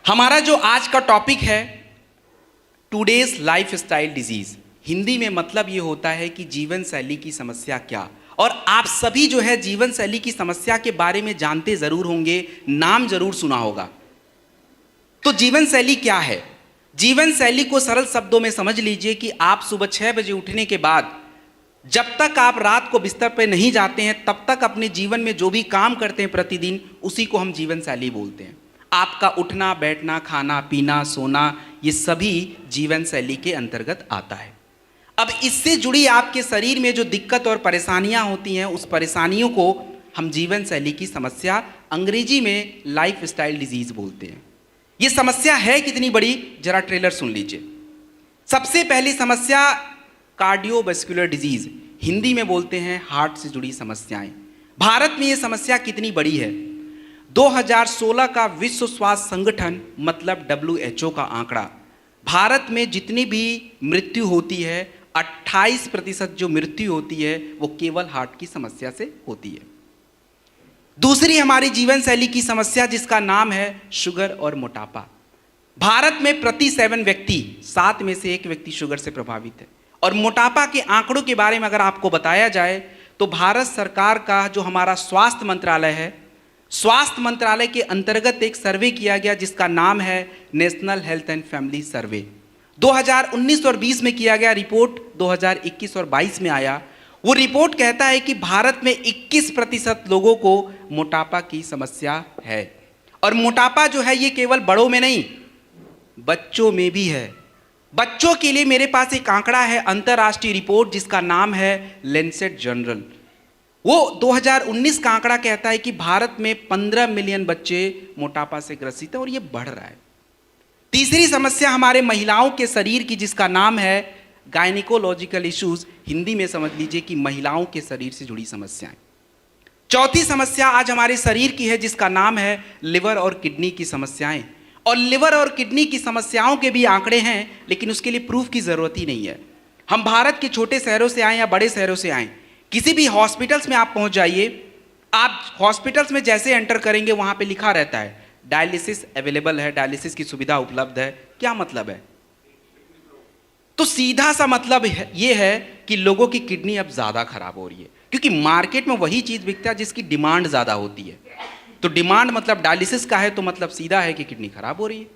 हमारा जो आज का टॉपिक है टुडेज लाइफस्टाइल डिजीज, हिंदी में मतलब ये होता है कि जीवन शैली की समस्या क्या। और आप सभी जो है जीवन शैली की समस्या के बारे में जानते जरूर होंगे, नाम जरूर सुना होगा। तो जीवन शैली क्या है? जीवन शैली को सरल शब्दों में समझ लीजिए कि आप सुबह 6 बजे उठने के बाद जब तक आप रात को बिस्तर पर नहीं जाते हैं तब तक अपने जीवन में जो भी काम करते हैं प्रतिदिन, उसी को हम जीवन शैली बोलते हैं। आपका उठना बैठना, खाना पीना, सोना, ये सभी जीवन शैली के अंतर्गत आता है। अब इससे जुड़ी आपके शरीर में जो दिक्कत और परेशानियां होती हैं, उस परेशानियों को हम जीवन शैली की समस्या, अंग्रेजी में लाइफ स्टाइल डिजीज बोलते हैं। ये समस्या है कितनी बड़ी, जरा ट्रेलर सुन लीजिए। सबसे पहली समस्या कार्डियोवैस्कुलर डिजीज, हिंदी में बोलते हैं हार्ट से जुड़ी समस्याएं। भारत में ये समस्या कितनी बड़ी है? 2016 का विश्व स्वास्थ्य संगठन मतलब WHO का आंकड़ा, भारत में जितनी भी मृत्यु होती है 28% जो मृत्यु होती है वो केवल हार्ट की समस्या से होती है। दूसरी हमारी जीवन शैली की समस्या जिसका नाम है शुगर और मोटापा। भारत में प्रति 7 व्यक्ति 7 में से 1 व्यक्ति शुगर से प्रभावित है। और मोटापा के आंकड़ों के बारे में अगर आपको बताया जाए तो भारत सरकार का जो हमारा स्वास्थ्य मंत्रालय है, स्वास्थ्य मंत्रालय के अंतर्गत एक सर्वे किया गया जिसका नाम है नेशनल हेल्थ एंड फैमिली सर्वे। 2019 और 20 में किया गया, रिपोर्ट 2021 और 22 में आया। वो रिपोर्ट कहता है कि भारत में 21% लोगों को मोटापा की समस्या है। और मोटापा जो है ये केवल बड़ों में नहीं, बच्चों में भी है। बच्चों के लिए मेरे पास एक आंकड़ा है, अंतर्राष्ट्रीय रिपोर्ट जिसका नाम है लैंसेट जर्नल। वो 2019 का आंकड़ा कहता है कि भारत में 15 मिलियन बच्चे मोटापा से ग्रसित हैं और ये बढ़ रहा है। तीसरी समस्या हमारे महिलाओं के शरीर की जिसका नाम है गायनिकोलॉजिकल इश्यूज, हिंदी में समझ लीजिए कि महिलाओं के शरीर से जुड़ी समस्याएं। चौथी समस्या आज हमारे शरीर की है जिसका नाम है लिवर और किडनी की समस्याएं। और लिवर और किडनी की समस्याओं के भी आंकड़े हैं, लेकिन उसके लिए प्रूफ की जरूरत ही नहीं है। हम भारत के छोटे शहरों से आए या बड़े शहरों से आए, किसी भी हॉस्पिटल्स में आप पहुंच जाइए, आप हॉस्पिटल्स में जैसे एंटर करेंगे वहां पे लिखा रहता है डायलिसिस अवेलेबल है, डायलिसिस की सुविधा उपलब्ध है। क्या मतलब है? तो सीधा सा मतलब ये है कि लोगों की किडनी अब ज्यादा खराब हो रही है, क्योंकि मार्केट में वही चीज बिकता है जिसकी डिमांड ज्यादा होती है। तो डिमांड मतलब डायलिसिस का है, तो मतलब सीधा है कि किडनी खराब हो रही है।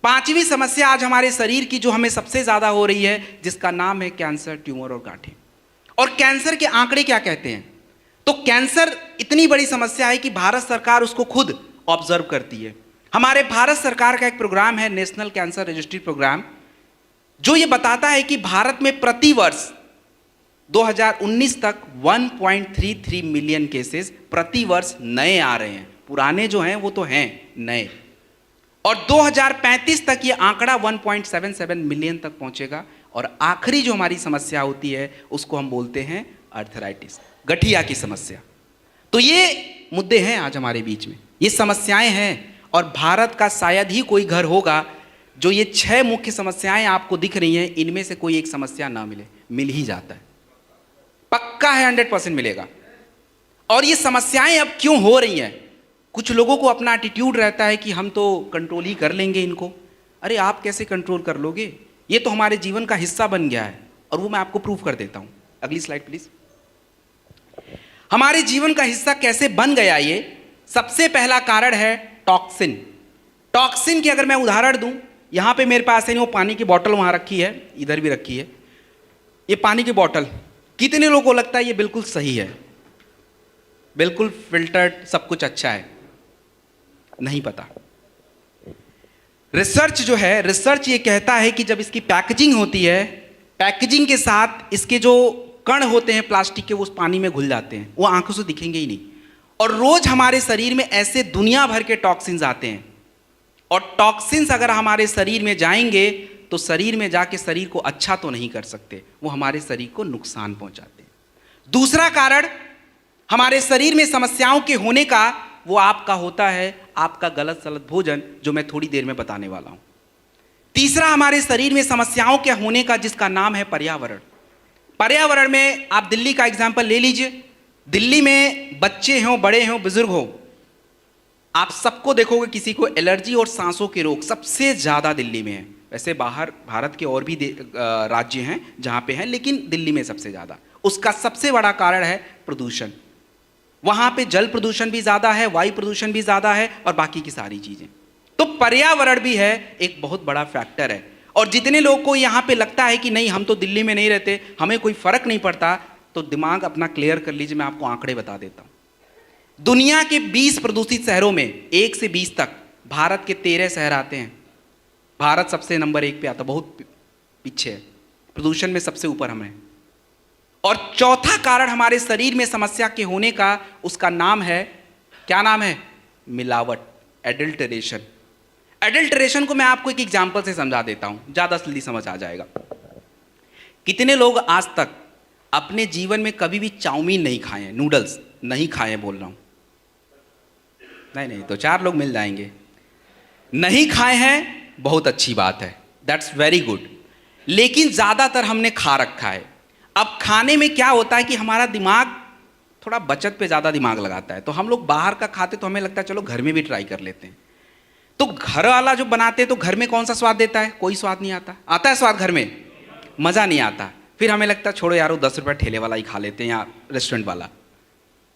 पांचवी समस्या आज हमारे शरीर की जो हमें सबसे ज्यादा हो रही है जिसका नाम है कैंसर, ट्यूमर और गांठें। और कैंसर के आंकड़े क्या कहते हैं? तो कैंसर इतनी बड़ी समस्या है कि भारत सरकार उसको खुद ऑब्जर्व करती है। हमारे भारत सरकार का एक प्रोग्राम है नेशनल कैंसर रजिस्ट्री प्रोग्राम, जो ये बताता है कि भारत में प्रति वर्ष 2019 तक 1.33 मिलियन केसेस प्रति वर्ष नए आ रहे हैं। पुराने जो हैं वो तो हैं नए। और 2035 तक ये आंकड़ा 1.77 मिलियन तक पहुंचेगा। और आखिरी जो हमारी समस्या होती है उसको हम बोलते हैं अर्थराइटिस, गठिया की समस्या। तो ये मुद्दे हैं आज हमारे बीच में, ये समस्याएं हैं। और भारत का शायद ही कोई घर होगा जो ये 6 मुख्य समस्याएं आपको दिख रही हैं, इनमें से कोई एक समस्या ना मिले। मिल ही जाता है, पक्का है, 100% मिलेगा। और ये समस्याएं अब क्यों हो रही हैं? कुछ लोगों को अपना एटीट्यूड रहता है कि हम तो कंट्रोल ही कर लेंगे इनको। अरे आप कैसे कंट्रोल कर लोगे? ये तो हमारे जीवन का हिस्सा बन गया है, और वो मैं आपको प्रूफ कर देता हूं। अगली स्लाइड प्लीज। हमारे जीवन का हिस्सा कैसे बन गया ये? सबसे पहला कारण है टॉक्सिन। टॉक्सिन की अगर मैं उदाहरण दूं, यहां पे मेरे पास है वो पानी की बोतल वहां रखी है, इधर भी रखी है। ये पानी की बोतल, कितने लोगों को लगता है ये बिल्कुल सही है, बिल्कुल फिल्टर्ड, सब कुछ अच्छा है? नहीं पता। रिसर्च जो है, रिसर्च ये कहता है कि जब इसकी पैकेजिंग होती है, पैकेजिंग के साथ इसके जो कण होते हैं प्लास्टिक के, वो उस पानी में घुल जाते हैं, वो आंखों से दिखेंगे ही नहीं। और रोज हमारे शरीर में ऐसे दुनिया भर के टॉक्सिन्स आते हैं। और टॉक्सिन्स अगर हमारे शरीर में जाएंगे तो शरीर में जाके शरीर को अच्छा तो नहीं कर सकते, वो हमारे शरीर को नुकसान पहुंचाते हैं। दूसरा कारण हमारे शरीर में समस्याओं के होने का, वो आपका होता है आपका गलत सलत भोजन, जो मैं थोड़ी देर में बताने वाला हूं। तीसरा हमारे शरीर में समस्याओं के होने का जिसका नाम है पर्यावरण। पर्यावरण में आप दिल्ली का एग्जाम्पल ले लीजिए। दिल्ली में बच्चे हों, बड़े हों, बुजुर्ग हों, आप सबको देखोगे किसी को एलर्जी और सांसों के रोग सबसे ज़्यादा दिल्ली में है। वैसे बाहर भारत के और भी राज्य हैं जहाँ पे हैं, लेकिन दिल्ली में सबसे ज़्यादा। उसका सबसे बड़ा कारण है प्रदूषण। वहाँ पे जल प्रदूषण भी ज़्यादा है, वायु प्रदूषण भी ज़्यादा है और बाकी की सारी चीज़ें। तो पर्यावरण भी है एक बहुत बड़ा फैक्टर है। और जितने लोगों को यहाँ पे लगता है कि नहीं हम तो दिल्ली में नहीं रहते, हमें कोई फ़र्क नहीं पड़ता, तो दिमाग अपना क्लियर कर लीजिए। मैं आपको आंकड़े बता देता हूँ। दुनिया के 20 प्रदूषित शहरों में 1 से 20 तक भारत के 13 शहर आते हैं। भारत सबसे नंबर 1 पे आता, बहुत पीछे है, प्रदूषण में सबसे ऊपर हम हैं। और चौथा कारण हमारे शरीर में समस्या के होने का, उसका नाम है, क्या नाम है? मिलावट, एडल्टरेशन। एडल्टरेशन को मैं आपको एक एग्जांपल से समझा देता हूं, ज़्यादा जल्दी समझ आ जाएगा। कितने लोग आज तक अपने जीवन में कभी भी चाउमीन नहीं खाए हैं, नूडल्स नहीं खाए हैं बोल रहा हूं? नहीं, तो 4 लोग मिल जाएंगे। नहीं खाए हैं, बहुत अच्छी बात है, दैट्स वेरी गुड। लेकिन ज़्यादातर हमने खा रखा है। अब खाने में क्या होता है कि हमारा दिमाग थोड़ा बचत पे ज़्यादा दिमाग लगाता है, तो हम लोग बाहर का खाते तो हमें लगता है चलो घर में भी ट्राई कर लेते हैं। तो घर वाला जो बनाते हैं तो घर में कौन सा स्वाद देता है? कोई स्वाद नहीं आता। आता है स्वाद घर में? मज़ा नहीं आता। फिर हमें लगता है छोड़ो यार, वो 10 रुपये ठेले वाला ही खा लेते हैं या रेस्टोरेंट वाला।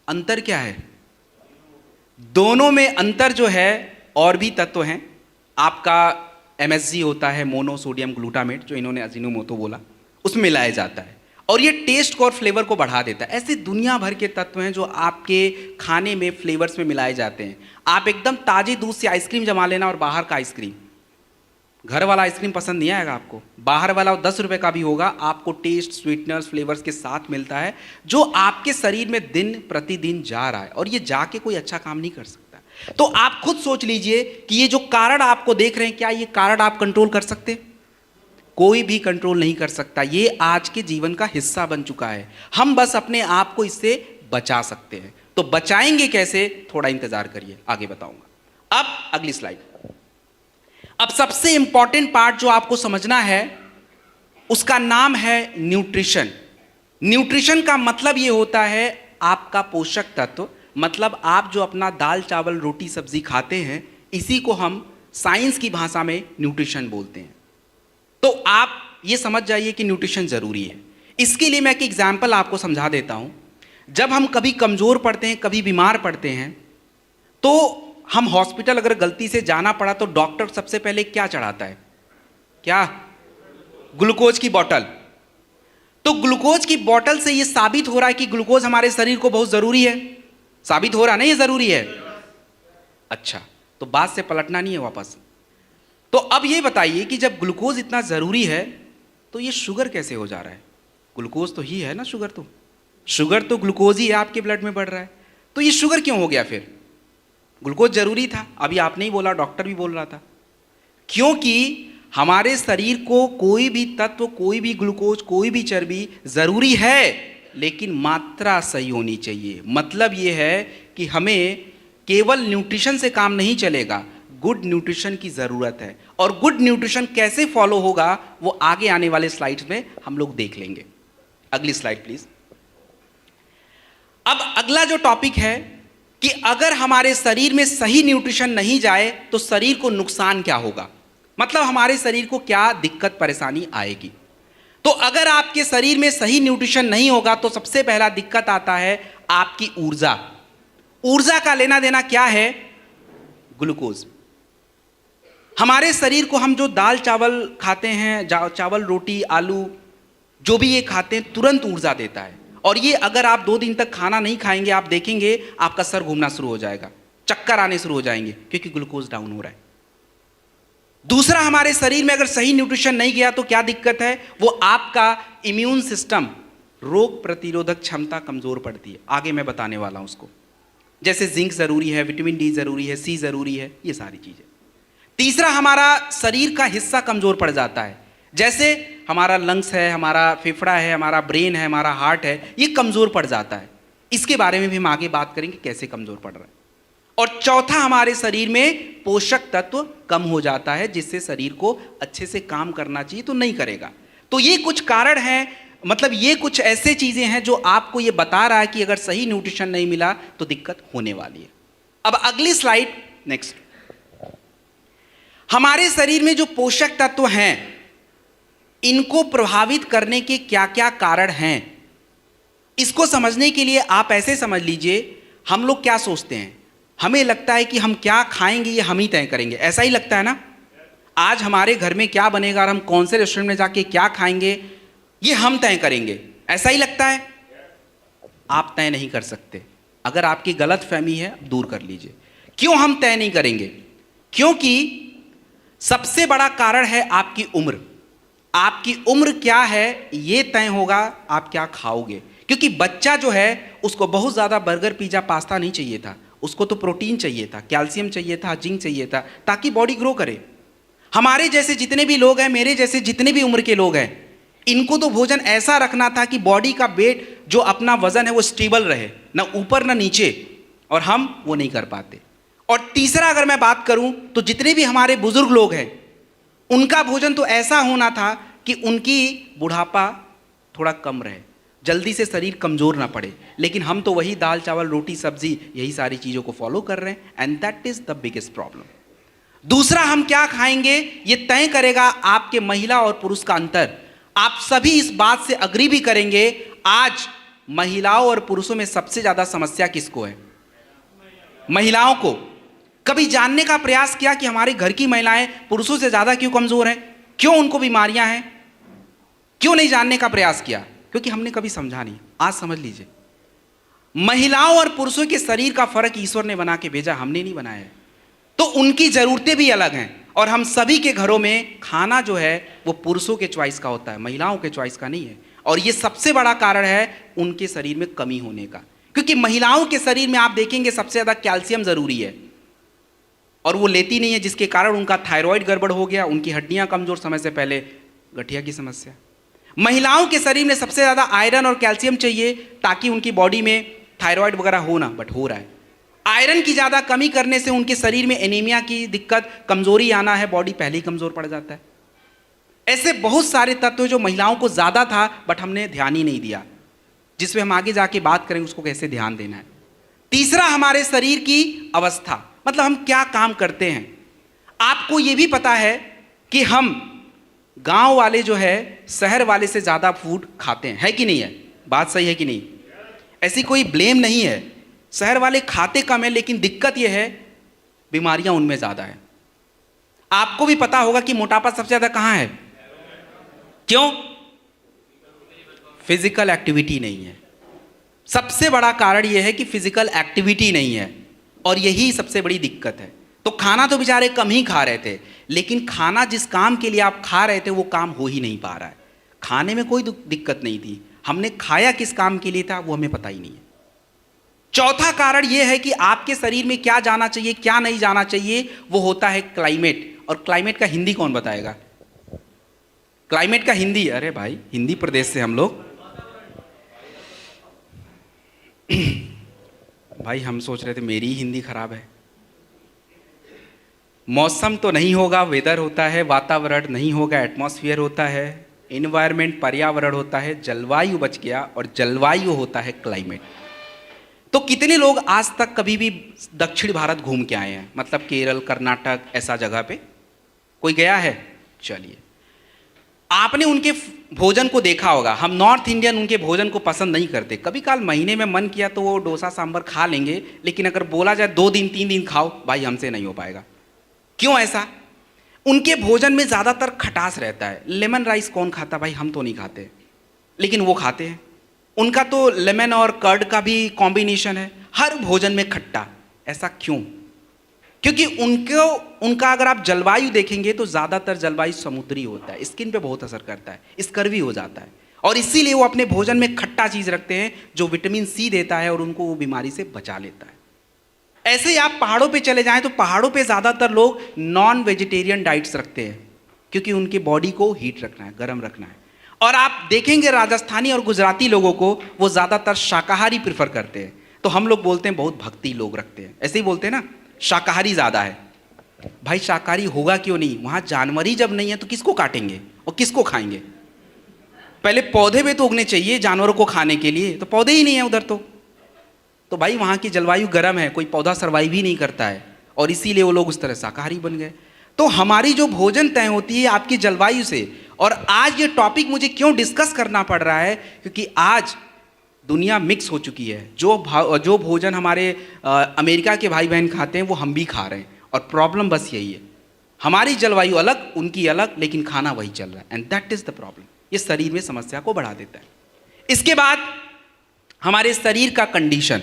अंतर क्या है? दोनों में अंतर जो है, और भी तत्व हैं। आपका MSG होता है, मोनोसोडियम ग्लूटामेट, जो इन्होंने अजीनोमोटो बोला, उसमें मिलाया जाता है और ये टेस्ट को और फ्लेवर को बढ़ा देता है। ऐसे दुनिया भर के तत्व हैं जो आपके खाने में फ्लेवर्स में मिलाए जाते हैं। आप एकदम ताजे दूध से आइसक्रीम जमा लेना और बाहर का आइसक्रीम, घर वाला आइसक्रीम पसंद नहीं आएगा आपको। बाहर वाला 10 रुपये का भी होगा, आपको टेस्ट, स्वीटनर्स, फ्लेवर्स के साथ मिलता है, जो आपके शरीर में दिन प्रतिदिन जा रहा है और ये जाके कोई अच्छा काम नहीं कर सकता। तो आप खुद सोच लीजिए कि ये जो कारण आपको देख रहे हैं, क्या ये कारण आप कंट्रोल कर सकते? कोई भी कंट्रोल नहीं कर सकता। ये आज के जीवन का हिस्सा बन चुका है। हम बस अपने आप को इससे बचा सकते हैं। तो बचाएंगे कैसे? थोड़ा इंतजार करिए, आगे बताऊंगा। अब अगली स्लाइड। अब सबसे इंपॉर्टेंट पार्ट जो आपको समझना है, उसका नाम है न्यूट्रिशन। न्यूट्रिशन का मतलब ये होता है आपका पोषक तत्व। मतलब आप जो अपना दाल चावल रोटी सब्जी खाते हैं, इसी को हम साइंस की भाषा में न्यूट्रिशन बोलते हैं। तो आप ये समझ जाइए कि न्यूट्रिशन ज़रूरी है। इसके लिए मैं एक एग्जाम्पल आपको समझा देता हूँ। जब हम कभी कमज़ोर पड़ते हैं, कभी बीमार पड़ते हैं, तो हम हॉस्पिटल अगर गलती से जाना पड़ा तो डॉक्टर सबसे पहले क्या चढ़ाता है? क्या? ग्लूकोज की बोतल। तो ग्लूकोज की बोतल से ये साबित हो रहा है कि ग्लूकोज हमारे शरीर को बहुत ज़रूरी है। साबित हो रहा ना ये ज़रूरी है? अच्छा, तो बात से पलटना नहीं है वापस। तो अब ये बताइए कि जब ग्लूकोज इतना ज़रूरी है तो ये शुगर कैसे हो जा रहा है? ग्लूकोज तो ही है ना, शुगर तो ग्लूकोज ही है, आपके ब्लड में बढ़ रहा है। तो ये शुगर क्यों हो गया फिर? ग्लूकोज ज़रूरी था, अभी आपने ही बोला, डॉक्टर भी बोल रहा था। क्योंकि हमारे शरीर को कोई भी तत्व, कोई भी ग्लूकोज, कोई भी चर्बी ज़रूरी है, लेकिन मात्रा सही होनी चाहिए। मतलब ये है कि हमें केवल न्यूट्रिशन से काम नहीं चलेगा, गुड न्यूट्रिशन की ज़रूरत है। और गुड न्यूट्रिशन कैसे फॉलो होगा वो आगे आने वाले स्लाइड्स में हम लोग देख लेंगे। अगली स्लाइड प्लीज। अब अगला जो टॉपिक है कि अगर हमारे शरीर में सही न्यूट्रिशन नहीं जाए तो शरीर को नुकसान क्या होगा, मतलब हमारे शरीर को क्या दिक्कत परेशानी आएगी। तो अगर आपके शरीर में सही न्यूट्रिशन नहीं होगा तो सबसे पहला दिक्कत आता है आपकी ऊर्जा। ऊर्जा का लेना देना क्या है? ग्लूकोज। हमारे शरीर को हम जो दाल चावल खाते हैं, चावल रोटी आलू जो भी ये खाते हैं, तुरंत ऊर्जा देता है। और ये अगर आप 2 दिन तक खाना नहीं खाएंगे, आप देखेंगे आपका सर घूमना शुरू हो जाएगा, चक्कर आने शुरू हो जाएंगे, क्योंकि ग्लूकोज डाउन हो रहा है। दूसरा, हमारे शरीर में अगर सही न्यूट्रिशन नहीं गया तो क्या दिक्कत है? वो आपका इम्यून सिस्टम, रोग प्रतिरोधक क्षमता कमजोर पड़ती है। आगे मैं बताने वाला हूं उसको। जैसे जिंक जरूरी है, विटामिन डी जरूरी है, सी जरूरी है, ये सारी चीजें। तीसरा, हमारा शरीर का हिस्सा कमजोर पड़ जाता है। जैसे हमारा लंग्स है, हमारा फेफड़ा है, हमारा ब्रेन है, हमारा हार्ट है, ये कमजोर पड़ जाता है। इसके बारे में भी हम आगे बात करेंगे कैसे कमजोर पड़ रहा है। और चौथा, हमारे शरीर में पोषक तत्व कम हो जाता है, जिससे शरीर को अच्छे से काम करना चाहिए तो नहीं करेगा। तो ये कुछ कारण हैं, मतलब ये कुछ ऐसे चीजें हैं जो आपको ये बता रहा है कि अगर सही न्यूट्रिशन नहीं मिला तो दिक्कत होने वाली है। अब अगली स्लाइड नेक्स्ट, हमारे शरीर में जो पोषक तत्व हैं इनको प्रभावित करने के क्या क्या कारण हैं, इसको समझने के लिए आप ऐसे समझ लीजिए, हम लोग क्या सोचते हैं, हमें लगता है कि हम क्या खाएंगे ये हम ही तय करेंगे, ऐसा ही लगता है ना। आज हमारे घर में क्या बनेगा और हम कौन से रेस्टोरेंट में जाके क्या खाएंगे ये हम तय करेंगे, ऐसा ही लगता है। आप तय नहीं कर सकते। अगर आपकी गलत फहमी है दूर कर लीजिए। क्यों हम तय नहीं करेंगे? क्योंकि सबसे बड़ा कारण है आपकी उम्र। आपकी उम्र क्या है ये तय होगा आप क्या खाओगे। क्योंकि बच्चा जो है उसको बहुत ज़्यादा बर्गर पिज़्ज़ा पास्ता नहीं चाहिए था, उसको तो प्रोटीन चाहिए था, कैल्शियम चाहिए था, जिंक चाहिए था, ताकि बॉडी ग्रो करे। हमारे जैसे जितने भी लोग हैं, मेरे जैसे जितने भी उम्र के लोग हैं, इनको तो भोजन ऐसा रखना था कि बॉडी का वेट जो अपना वजन है वो स्टेबल रहे, ना ऊपर ना नीचे, और हम वो नहीं कर पाते। और तीसरा अगर मैं बात करूं तो जितने भी हमारे बुजुर्ग लोग हैं उनका भोजन तो ऐसा होना था कि उनकी बुढ़ापा थोड़ा कम रहे, जल्दी से शरीर कमजोर ना पड़े। लेकिन हम तो वही दाल चावल रोटी सब्जी यही सारी चीज़ों को फॉलो कर रहे हैं, and that is the biggest problem. दूसरा, हम क्या खाएंगे ये तय करेगा आपके महिला और पुरुष का अंतर। आप सभी इस बात से अग्री भी करेंगे, आज महिलाओं और पुरुषों में सबसे ज्यादा समस्या किसको है? महिलाओं को। कभी जानने का प्रयास किया कि हमारे घर की महिलाएं पुरुषों से ज्यादा क्यों कमजोर हैं, क्यों उनको बीमारियां हैं? क्यों नहीं जानने का प्रयास किया? क्योंकि हमने कभी समझा नहीं। आज समझ लीजिए, महिलाओं और पुरुषों के शरीर का फर्क ईश्वर ने बना के भेजा, हमने नहीं बनाया है। तो उनकी जरूरतें भी अलग हैं, और हम सभी के घरों में खाना जो है वो पुरुषों के चॉइस का होता है, महिलाओं के चॉइस का नहीं है। और ये सबसे बड़ा कारण है उनके शरीर में कमी होने का। क्योंकि महिलाओं के शरीर में आप देखेंगे सबसे ज़्यादा कैल्शियम ज़रूरी है, और वो लेती नहीं है, जिसके कारण उनका थायराइड गड़बड़ हो गया, उनकी हड्डियां कमजोर, समय से पहले गठिया की समस्या। महिलाओं के शरीर में सबसे ज़्यादा आयरन और कैल्शियम चाहिए ताकि उनकी बॉडी में थायराइड वगैरह हो ना, बट हो रहा है। आयरन की ज़्यादा कमी करने से उनके शरीर में एनीमिया की दिक्कत, कमजोरी आना है, बॉडी पहले ही कमजोर पड़ जाता है। ऐसे बहुत सारे तत्व जो महिलाओं को ज़्यादा था बट हमने ध्यान ही नहीं दिया, जिसमें हम आगे जाके बात करेंगे उसको कैसे ध्यान देना है। तीसरा, हमारे शरीर की अवस्था, मतलब हम क्या काम करते हैं। आपको ये भी पता है कि हम गांव वाले जो है शहर वाले से ज़्यादा फूड खाते हैं, है कि नहीं है? बात सही है कि नहीं? ऐसी कोई ब्लेम नहीं है, शहर वाले खाते कम है, लेकिन दिक्कत यह है बीमारियां उनमें ज़्यादा है। आपको भी पता होगा कि मोटापा सबसे ज़्यादा कहाँ है? क्यों? फिजिकल एक्टिविटी नहीं है। सबसे बड़ा कारण यह है कि फिजिकल एक्टिविटी नहीं है, और यही सबसे बड़ी दिक्कत है। तो खाना तो बेचारे कम ही खा रहे थे, लेकिन खाना जिस काम के लिए आप खा रहे थे वो काम हो ही नहीं पा रहा है। खाने में कोई दिक्कत नहीं थी, हमने खाया किस काम के लिए था वो हमें पता ही नहीं है। चौथा कारण यह है कि आपके शरीर में क्या जाना चाहिए क्या नहीं जाना चाहिए, वो होता है क्लाइमेट। और क्लाइमेट का हिंदी कौन बताएगा? क्लाइमेट का हिंदी, अरे भाई हिंदी प्रदेश से हम लोग भाई हम सोच रहे थे मेरी ही हिंदी खराब है। मौसम तो नहीं होगा, वेदर होता है, वातावरण नहीं होगा, एटमॉस्फेयर होता है, इन्वायरमेंट पर्यावरण होता है, जलवायु बच गया, और जलवायु होता है क्लाइमेट। तो कितने लोग आज तक कभी भी दक्षिण भारत घूम के आए हैं, मतलब केरल, कर्नाटक, ऐसा जगह पे कोई गया है? चलिए, आपने उनके भोजन को देखा होगा। हम नॉर्थ इंडियन उनके भोजन को पसंद नहीं करते। कभी काल महीने में मन किया तो वो डोसा सांभर खा लेंगे, लेकिन अगर बोला जाए 2 दिन 3 दिन खाओ, भाई हमसे नहीं हो पाएगा। क्यों ऐसा? उनके भोजन में ज़्यादातर खटास रहता है। लेमन राइस कौन खाता? भाई हम तो नहीं खाते, लेकिन वो खाते हैं। उनका तो लेमन और कर्ड का भी कॉम्बिनेशन है, हर भोजन में खट्टा। ऐसा क्यों? क्योंकि उनका अगर आप जलवायु देखेंगे तो ज़्यादातर जलवायु समुद्री होता है, स्किन पे बहुत असर करता है, स्कर्वी हो जाता है, और इसीलिए वो अपने भोजन में खट्टा चीज़ रखते हैं जो विटामिन सी देता है और उनको वो बीमारी से बचा लेता है। ऐसे ही आप पहाड़ों पे चले जाएं तो पहाड़ों पे ज़्यादातर लोग नॉन वेजिटेरियन डाइट्स रखते हैं, क्योंकि उनके बॉडी को हीट रखना है, गर्म रखना है। और आप देखेंगे राजस्थानी और गुजराती लोगों को वो ज़्यादातर शाकाहारी प्रेफर करते हैं। तो हम लोग बोलते हैं बहुत भक्ति लोग रखते हैं, ऐसे ही बोलते हैं ना, शाकाहारी ज़्यादा है। भाई शाकाहारी होगा क्यों नहीं? वहाँ जानवर ही जब नहीं है तो किसको काटेंगे और किसको खाएंगे? पहले पौधे भी तो उगने चाहिए जानवरों को खाने के लिए, तो पौधे ही नहीं है उधर। तो भाई वहाँ की जलवायु गर्म है, कोई पौधा सर्वाइव ही नहीं करता है। और इसीलिए वो लोग उस तरह शाकाहारी बन गए। तो हमारी जो भोजन तय होती है आपकी जलवायु से। और आज ये टॉपिक मुझे क्यों डिस्कस करना पड़ रहा है, क्योंकि आज दुनिया मिक्स हो चुकी है। जो भोजन हमारे अमेरिका के भाई बहन खाते हैं वो हम भी खा रहे हैं, और प्रॉब्लम बस यही है, हमारी जलवायु अलग उनकी अलग, लेकिन खाना वही चल रहा है, and that is the problem. ये शरीर में समस्या को बढ़ा देता है। इसके बाद हमारे शरीर का कंडीशन।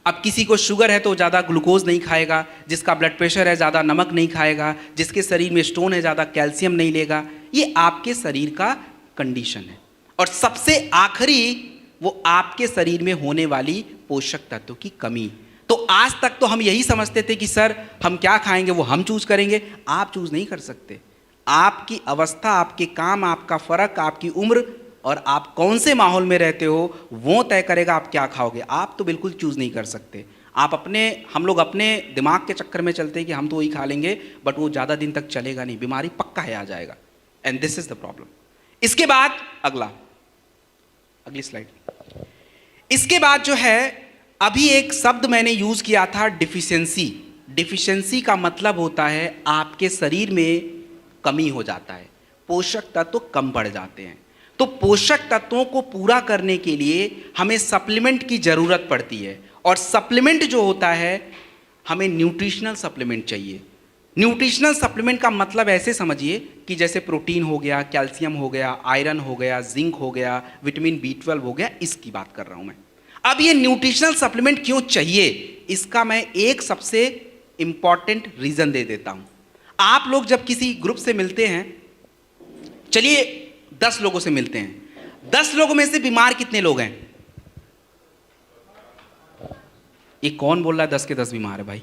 अब किसी को शुगर है तो ज़्यादा ग्लूकोज नहीं खाएगा, जिसका ब्लड प्रेशर है ज़्यादा नमक नहीं खाएगा, जिसके शरीर में स्टोन है ज़्यादा कैल्शियम नहीं लेगा। ये आपके शरीर का कंडीशन है। और सबसे आखिरी वो आपके शरीर में होने वाली पोषक तत्वों की कमी। तो आज तक तो हम यही समझते थे कि सर हम क्या खाएंगे वो हम चूज करेंगे। आप चूज नहीं कर सकते। आपकी अवस्था, आपके काम, आपका फर्क, आपकी उम्र और आप कौन से माहौल में रहते हो वो तय करेगा आप क्या खाओगे। आप तो बिल्कुल चूज नहीं कर सकते। हम लोग अपने दिमाग के चक्कर में चलते हैं कि हम तो वही खा लेंगे, बट वो ज़्यादा दिन तक चलेगा नहीं, बीमारी पक्का है आ जाएगा, and this is the problem. इसके बाद अगली स्लाइड। इसके बाद जो है, अभी एक शब्द मैंने यूज किया था, डिफिशियंसी। डिफिशियंसी का मतलब होता है आपके शरीर में कमी हो जाता है, पोषक तत्व कम पड़ जाते हैं। तो पोषक तत्वों को पूरा करने के लिए हमें सप्लीमेंट की जरूरत पड़ती है, और सप्लीमेंट जो होता है हमें न्यूट्रिशनल सप्लीमेंट चाहिए। न्यूट्रिशनल सप्लीमेंट का मतलब ऐसे समझिए कि जैसे प्रोटीन हो गया, कैल्शियम हो गया, आयरन हो गया, जिंक हो गया, विटामिन B12 हो गया, इसकी बात कर रहा हूं मैं। अब ये न्यूट्रिशनल सप्लीमेंट क्यों चाहिए, इसका मैं एक सबसे इंपॉर्टेंट रीजन दे देता हूं। आप लोग जब किसी ग्रुप से मिलते हैं, चलिए 10 लोगों से मिलते हैं, 10 लोगों में से बीमार कितने लोग हैं? ये कौन बोल रहा है 10 के 10 बीमार है भाई?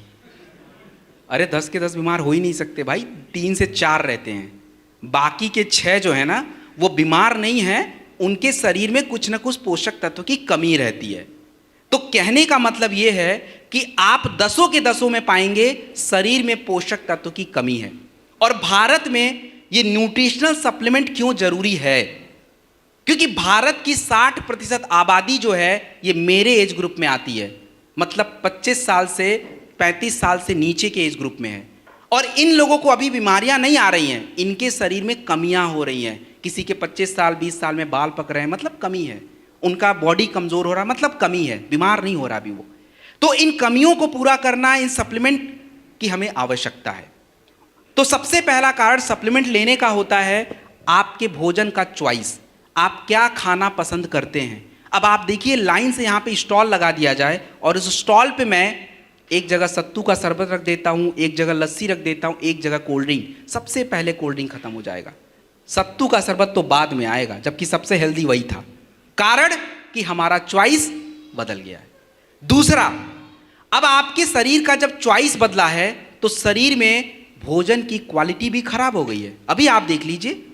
अरे 10 के 10 बीमार हो ही नहीं सकते भाई, 3 से 4 रहते हैं। बाकी के 6 जो है ना वो बीमार नहीं है, उनके शरीर में कुछ ना कुछ पोषक तत्व की कमी रहती है। तो कहने का मतलब ये है कि आप 10 के 10 में पाएंगे शरीर में पोषक तत्व की कमी है। और भारत में ये न्यूट्रिशनल सप्लीमेंट क्यों जरूरी है? क्योंकि भारत की 60% आबादी जो है ये मेरे एज ग्रुप में आती है, मतलब 25 साल से 35 साल से नीचे के एज ग्रुप में है। और इन लोगों को अभी बीमारियां नहीं आ रही हैं, इनके शरीर में कमियां हो रही हैं। किसी के 25 साल 20 साल में बाल पक रहे हैं, मतलब कमी है। उनका बॉडी कमजोर हो रहा है, मतलब कमी है, बीमार नहीं हो रहा अभी वो। तो इन कमियों को पूरा करना, इन सप्लीमेंट की हमें आवश्यकता है। तो सबसे पहला कारण सप्लीमेंट लेने का होता है आपके भोजन का चॉइस। आप क्या खाना पसंद करते हैं। अब आप देखिए, लाइन से यहाँ पे स्टॉल लगा दिया जाए और उस स्टॉल पे मैं एक जगह सत्तू का शरबत रख देता हूँ, एक जगह लस्सी रख देता हूँ, एक जगह कोल्ड ड्रिंक। सबसे पहले कोल्ड ड्रिंक खत्म हो जाएगा, सत्तू का शरबत तो बाद में आएगा, जबकि सबसे हेल्दी वही था। कारण कि हमारा चॉइस बदल गया है। दूसरा, अब आपके शरीर का जब चॉइस बदला है तो शरीर में भोजन की क्वालिटी भी खराब हो गई है। अभी आप देख लीजिए,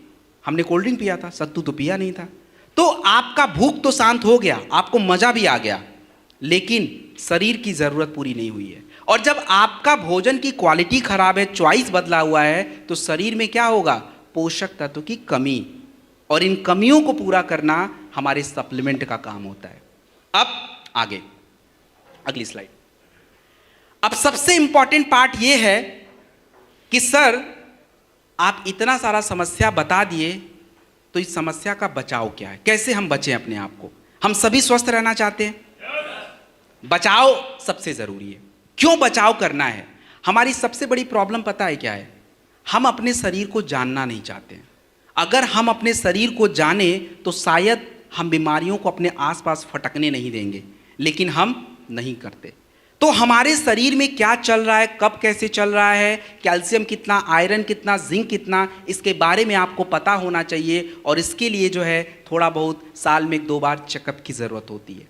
हमने कोल्ड ड्रिंक पिया था, सत्तू तो पिया नहीं था। तो आपका भूख तो शांत हो गया, आपको मजा भी आ गया, लेकिन शरीर की जरूरत पूरी नहीं हुई है। और जब आपका भोजन की क्वालिटी खराब है, चॉइस बदला हुआ है, तो शरीर में क्या होगा? पोषक तत्व की कमी। और इन कमियों को पूरा करना हमारे सप्लीमेंट का काम होता है। अब आगे अगली स्लाइड। अब सबसे इंपॉर्टेंट पार्ट यह है कि सर आप इतना सारा समस्या बता दिए, तो इस समस्या का बचाव क्या है? कैसे हम बचें अपने आप को? हम सभी स्वस्थ रहना चाहते हैं, बचाव सबसे जरूरी है। क्यों बचाव करना है? हमारी सबसे बड़ी प्रॉब्लम पता है क्या है? हम अपने शरीर को जानना नहीं चाहते हैं। अगर हम अपने शरीर को जाने तो शायद हम बीमारियों को अपने आसपास फटकने नहीं देंगे, लेकिन हम नहीं करते। तो हमारे शरीर में क्या चल रहा है, कब कैसे चल रहा है, कैल्शियम कितना, आयरन कितना, जिंक कितना, इसके बारे में आपको पता होना चाहिए। और इसके लिए जो है थोड़ा बहुत साल में 1-2 बार चेकअप की ज़रूरत होती है।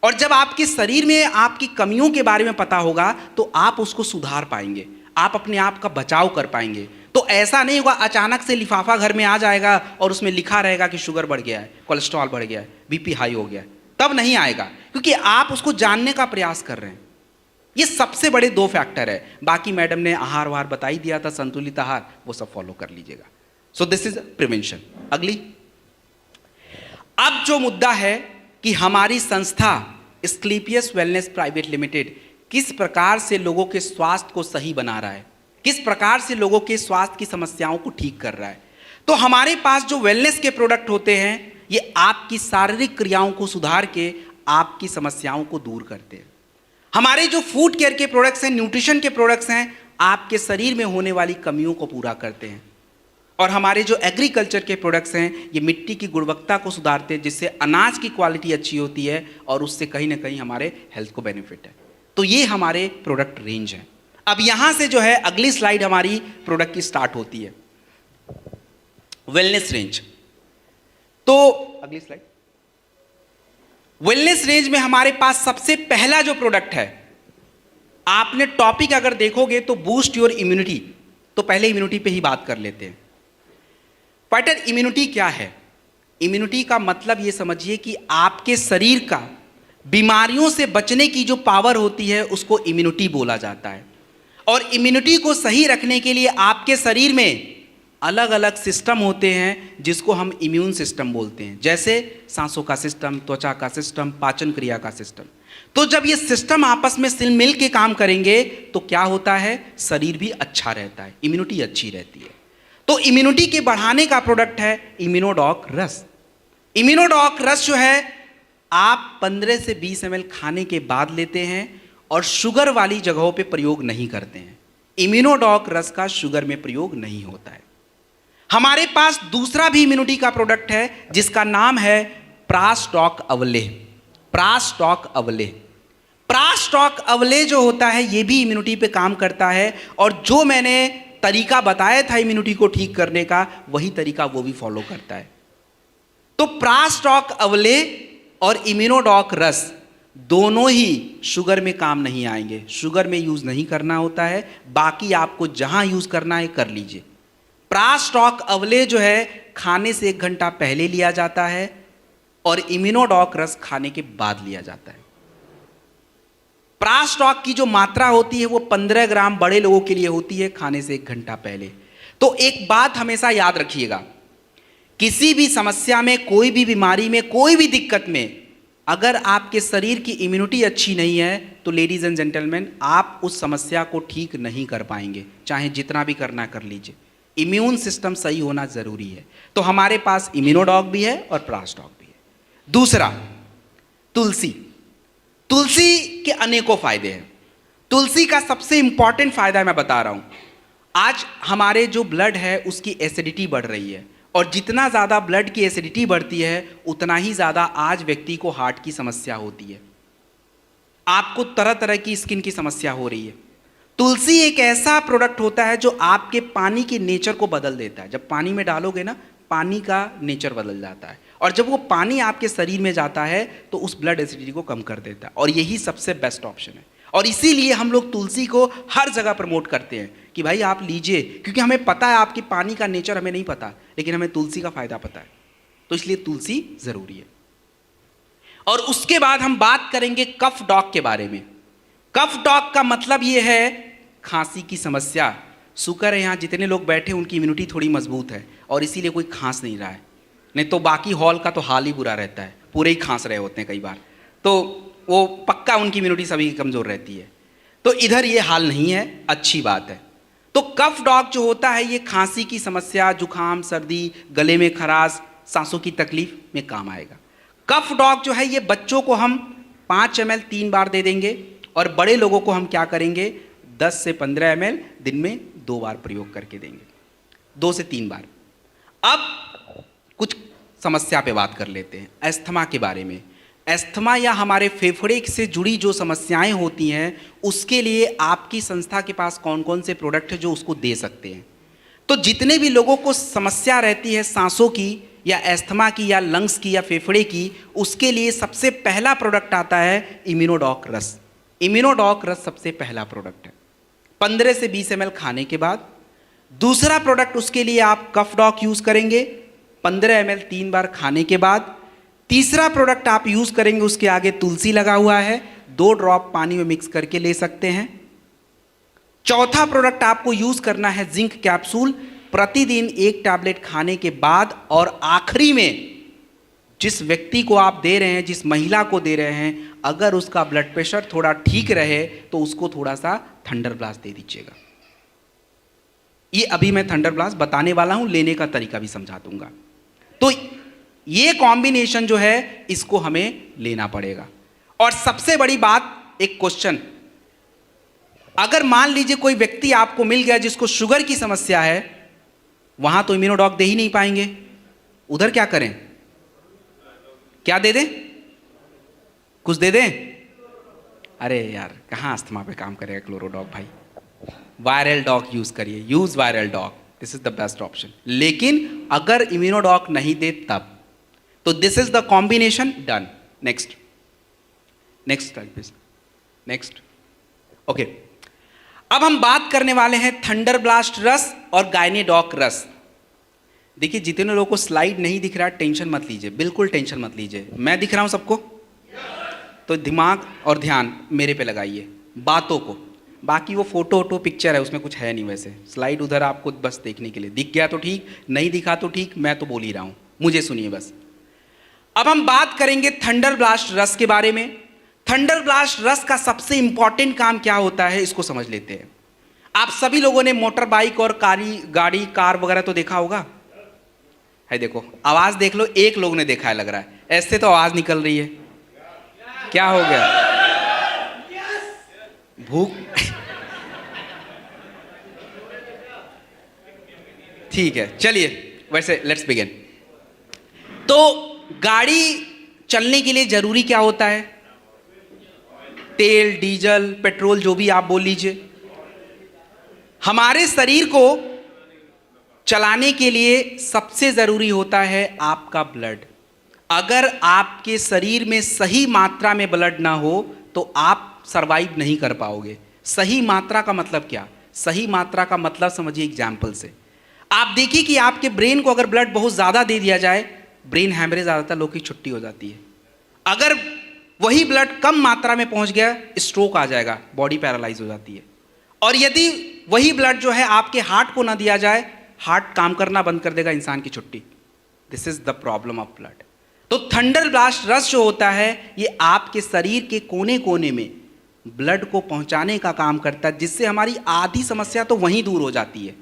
और जब आपके शरीर में आपकी कमियों के बारे में पता होगा तो आप उसको सुधार पाएंगे, आप अपने आप का बचाव कर पाएंगे। तो ऐसा नहीं होगा अचानक से लिफाफा घर में आ जाएगा और उसमें लिखा रहेगा कि शुगर बढ़ गया है, कोलेस्ट्रॉल बढ़ गया है, बीपी हाई हो गया है, तब नहीं आएगा, क्योंकि आप उसको जानने का प्रयास कर रहे हैं। ये सबसे बड़े 2 फैक्टर है। बाकी मैडम ने आहार वाहार बता ही दिया था, संतुलित आहार, वो सब फॉलो कर लीजिएगा। सो दिस इज प्रिवेंशन। अगली, अब जो मुद्दा है कि हमारी संस्था एस्क्लेपियस वेलनेस प्राइवेट लिमिटेड किस प्रकार से लोगों के स्वास्थ्य को सही बना रहा है, किस प्रकार से लोगों के स्वास्थ्य की समस्याओं को ठीक कर रहा है। तो हमारे पास जो वेलनेस के प्रोडक्ट होते हैं, ये आपकी शारीरिक क्रियाओं को सुधार के आपकी समस्याओं को दूर करते हैं। हमारे जो फूड केयर के प्रोडक्ट्स हैं, न्यूट्रिशन के प्रोडक्ट्स हैं, आपके शरीर में होने वाली कमियों को पूरा करते हैं। और हमारे जो एग्रीकल्चर के प्रोडक्ट्स हैं, ये मिट्टी की गुणवत्ता को सुधारते हैं, जिससे अनाज की क्वालिटी अच्छी होती है और उससे कहीं ना कहीं हमारे हेल्थ को बेनिफिट है। तो ये हमारे प्रोडक्ट रेंज है। अब यहां से जो है अगली स्लाइड हमारी प्रोडक्ट की स्टार्ट होती है, वेलनेस रेंज। तो अगली स्लाइड। वेलनेस रेंज में हमारे पास सबसे पहला जो प्रोडक्ट है, आपने टॉपिक अगर देखोगे तो बूस्ट योर इम्यूनिटी। तो पहले इम्यूनिटी पे ही बात कर लेते हैं। फाइटर, इम्यूनिटी क्या है? इम्यूनिटी का मतलब ये समझिए कि आपके शरीर का बीमारियों से बचने की जो पावर होती है उसको इम्यूनिटी बोला जाता है। और इम्यूनिटी को सही रखने के लिए आपके शरीर में अलग अलग सिस्टम होते हैं जिसको हम इम्यून सिस्टम बोलते हैं, जैसे सांसों का सिस्टम, त्वचा का सिस्टम, पाचन क्रिया का सिस्टम। तो जब ये सिस्टम आपस में सिल मिल के काम करेंगे तो क्या होता है, शरीर भी अच्छा रहता है, इम्यूनिटी अच्छी रहती है। तो इम्यूनिटी के बढ़ाने का प्रोडक्ट है इम्यूनोडॉक रस। इम्यूनोडॉक रस जो है आप 15 से 20 ml खाने के बाद लेते हैं और शुगर वाली जगहों पे प्रयोग नहीं करते हैं। इम्यूनोडॉक रस का शुगर में प्रयोग नहीं होता है। हमारे पास दूसरा भी इम्यूनिटी का प्रोडक्ट है जिसका नाम है प्रास्टॉक अवलेह। प्रास्टॉक अवलेह, प्रास्टॉक अवलेह जो होता है ये भी इम्यूनिटी पे काम करता है। और जो मैंने तरीका बताया था इम्यूनिटी को ठीक करने का, वही तरीका वो भी फॉलो करता है। तो प्रास्टॉक अवलेह और इम्यूनोडॉक रस दोनों ही शुगर में काम नहीं आएंगे, शुगर में यूज नहीं करना होता है। बाकी आपको जहां यूज करना है कर लीजिए। प्रास्टॉक अवलेह जो है खाने से 1 घंटा पहले लिया जाता है और इम्यूनोडॉक रस खाने के बाद लिया जाता है। प्रास्टॉक की जो मात्रा होती है वो 15 ग्राम बड़े लोगों के लिए होती है खाने से 1 घंटा पहले। तो एक बात हमेशा याद रखिएगा, किसी भी समस्या में, कोई भी बीमारी में, कोई भी दिक्कत में अगर आपके शरीर की इम्यूनिटी अच्छी नहीं है तो लेडीज एंड जेंटलमैन, आप उस समस्या को ठीक नहीं कर पाएंगे, चाहे जितना भी करना कर लीजिए। इम्यून सिस्टम सही होना जरूरी है। तो हमारे पास इम्यूनोडॉक भी है और प्रास्टॉक भी है। दूसरा, तुलसी। तुलसी के अनेकों फायदे हैं। तुलसी का सबसे इंपॉर्टेंट फायदा मैं बता रहा हूं। आज हमारे जो ब्लड है उसकी एसिडिटी बढ़ रही है और जितना ज़्यादा ब्लड की एसिडिटी बढ़ती है उतना ही ज़्यादा आज व्यक्ति को हार्ट की समस्या होती है, आपको तरह तरह की स्किन की समस्या हो रही है। तुलसी एक ऐसा प्रोडक्ट होता है जो आपके पानी के नेचर को बदल देता है। जब पानी में डालोगे ना, पानी का नेचर बदल जाता है और जब वो पानी आपके शरीर में जाता है तो उस ब्लड एसिडिटी को कम कर देता है और यही सबसे बेस्ट ऑप्शन है। और इसीलिए हम लोग तुलसी को हर जगह प्रमोट करते हैं कि भाई आप लीजिए, क्योंकि हमें पता है आपके पानी का नेचर हमें नहीं पता, लेकिन हमें तुलसी का फायदा पता है, तो इसलिए तुलसी जरूरी है। और उसके बाद हम बात करेंगे कफ डॉग के बारे में। कफ डॉग का मतलब ये है खांसी की समस्या। शुक्र है यहाँ जितने लोग बैठे उनकी इम्यूनिटी थोड़ी मजबूत है और इसीलिए कोई खांस नहीं रहा है, नहीं तो बाकी हॉल का तो हाल ही बुरा रहता है, पूरे ही खांस रहे होते हैं कई बार, तो वो पक्का उनकी इम्यूनिटी सभी की कमज़ोर रहती है। तो इधर ये हाल नहीं है, अच्छी बात है। तो कफ डॉग जो होता है ये खांसी की समस्या, जुखाम, सर्दी, गले में खराश, सांसों की तकलीफ में काम आएगा। कफ डॉग जो है ये बच्चों को हम 5 ml 3 बार दे देंगे और बड़े लोगों को हम क्या करेंगे 10 से 15 ml दिन में 2 बार प्रयोग करके देंगे, 2 से 3 बार। अब कुछ समस्या पे बात कर लेते हैं, अस्थमा के बारे में। अस्थमा या हमारे फेफड़े से जुड़ी जो समस्याएं होती हैं उसके लिए आपकी संस्था के पास कौन कौन से प्रोडक्ट है जो उसको दे सकते हैं। तो जितने भी लोगों को समस्या रहती है सांसों की या अस्थमा की या लंग्स की या फेफड़े की, उसके लिए सबसे पहला प्रोडक्ट आता है इम्यूनोडॉक रस। इम्यूनोडॉक रस सबसे पहला प्रोडक्ट है 15 से 20 ml खाने के बाद। दूसरा प्रोडक्ट उसके लिए आप कफ डॉग यूज़ करेंगे 15 ml 3 बार खाने के बाद। तीसरा प्रोडक्ट आप यूज़ करेंगे, उसके आगे तुलसी लगा हुआ है, 2 ड्रॉप पानी में मिक्स करके ले सकते हैं। चौथा प्रोडक्ट आपको यूज़ करना है जिंक कैप्सूल, प्रतिदिन 1 टैबलेट खाने के बाद। और आखिरी में जिस व्यक्ति को आप दे रहे हैं, जिस महिला को दे रहे हैं, अगर उसका ब्लड प्रेशर थोड़ा ठीक रहे तो उसको थोड़ा सा थंडर ब्लास्ट दे दीजिएगा। ये अभी मैं थंडर ब्लास्ट बताने वाला हूं, लेने का तरीका भी समझा दूंगा। तो ये कॉम्बिनेशन जो है इसको हमें लेना पड़ेगा। और सबसे बड़ी बात, एक क्वेश्चन, अगर मान लीजिए कोई व्यक्ति आपको मिल गया जिसको शुगर की समस्या है, वहां तो इम्यूनोडॉक दे ही नहीं पाएंगे, उधर क्या करें? क्या दे दें? कुछ दे दें? अरे यार कहां अस्थमा पे काम करेगा क्लोरोडॉक भाई, वायरल डॉक यूज करिए, use viral doc, this is the best option. लेकिन अगर इम्यूनोडॉक नहीं दे तब, तो this is the combination done. Next next please, next. Okay, अब हम बात करने वाले हैं थंडर ब्लास्ट रस और गायनेडॉक रस। देखिए जितने लोगों को स्लाइड नहीं दिख रहा है टेंशन मत लीजिए, बिल्कुल टेंशन मत लीजिए, मैं दिख रहा हूं सबको, तो दिमाग और ध्यान मेरे पे लगाइए, बातों को। बाकी वो फोटो वोटो पिक्चर है, उसमें कुछ है नहीं, वैसे स्लाइड उधर आपको बस देखने के लिए, दिख गया तो ठीक, नहीं दिखा तो ठीक, मैं तो बोल ही रहा हूं, मुझे सुनिए बस। अब हम बात करेंगे थंडर ब्लास्ट रस के बारे में। थंडर ब्लास्ट रस का सबसे इंपॉर्टेंट काम क्या होता है इसको समझ लेते हैं। आप सभी लोगों ने मोटर बाइक और गाड़ी कार वगैरह तो देखा होगा, है देखो, आवाज देख लो, एक लोग ने देखा है लग रहा है, ऐसे तो आवाज निकल रही है, क्या हो गया? भूख? ठीक है, चलिए वैसे लेट्स बिगिन। तो गाड़ी चलने के लिए जरूरी क्या होता है? तेल, डीजल, पेट्रोल, जो भी आप बोल लीजिए। हमारे शरीर को चलाने के लिए सबसे जरूरी होता है आपका ब्लड। अगर आपके शरीर में सही मात्रा में ब्लड ना हो तो आप सरवाइव नहीं कर पाओगे। सही मात्रा का मतलब क्या? सही मात्रा का मतलब समझिए एग्जाम्पल से। आप देखिए कि आपके ब्रेन को अगर ब्लड बहुत ज़्यादा दे दिया जाए, ब्रेन हैमरेज, ज़्यादातर लोग की छुट्टी हो जाती है। अगर वही ब्लड कम मात्रा में पहुंच गया, स्ट्रोक आ जाएगा, बॉडी पैरालाइज हो जाती है। और यदि वही ब्लड जो है आपके हार्ट को ना दिया जाए, हार्ट काम करना बंद कर देगा, इंसान की छुट्टी। This is the problem of blood. तो थंडर ब्लास्ट रस जो होता है ये आपके शरीर के कोने कोने में ब्लड को पहुंचाने का काम करता है, जिससे हमारी आधी समस्या तो वहीं दूर हो जाती है।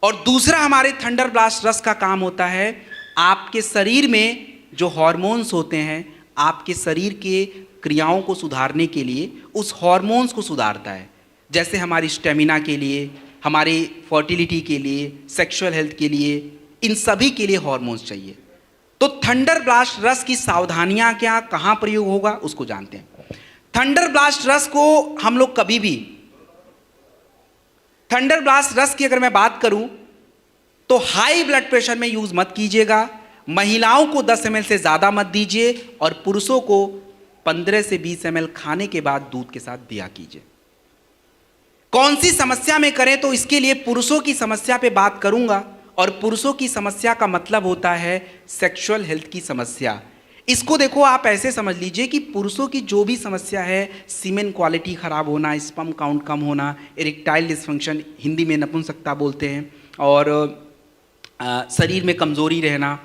और दूसरा हमारे थंडर ब्लास्ट रस का काम होता है आपके शरीर में जो हार्मोन्स होते हैं, आपके शरीर के क्रियाओं को सुधारने के लिए उस हार्मोन्स को सुधारता है। जैसे हमारी स्टेमिना के लिए, हमारी फर्टिलिटी के लिए, सेक्सुअल हेल्थ के लिए, इन सभी के लिए हार्मोन्स चाहिए। तो थंडर ब्लास्ट रस की सावधानियां क्या, कहां प्रयोग होगा, उसको जानते हैं। थंडर ब्लास्ट रस को हम लोग कभी भी, थंडर ब्लास्ट रस की अगर मैं बात करूं तो हाई ब्लड प्रेशर में यूज मत कीजिएगा। महिलाओं को 10 ml से ज्यादा मत दीजिए और पुरुषों को 15 से 20 ml खाने के बाद दूध के साथ दिया कीजिए। कौन सी समस्या में करें, तो इसके लिए पुरुषों की समस्या पे बात करूंगा। और पुरुषों की समस्या का मतलब होता है सेक्सुअल हेल्थ की समस्या। इसको देखो आप ऐसे समझ लीजिए कि पुरुषों की जो भी समस्या है, सीमेन क्वालिटी खराब होना, स्पर्म काउंट कम होना, इरेक्टाइल डिस्फंक्शन, हिंदी में नपुंसकता बोलते हैं, और शरीर में कमजोरी रहना,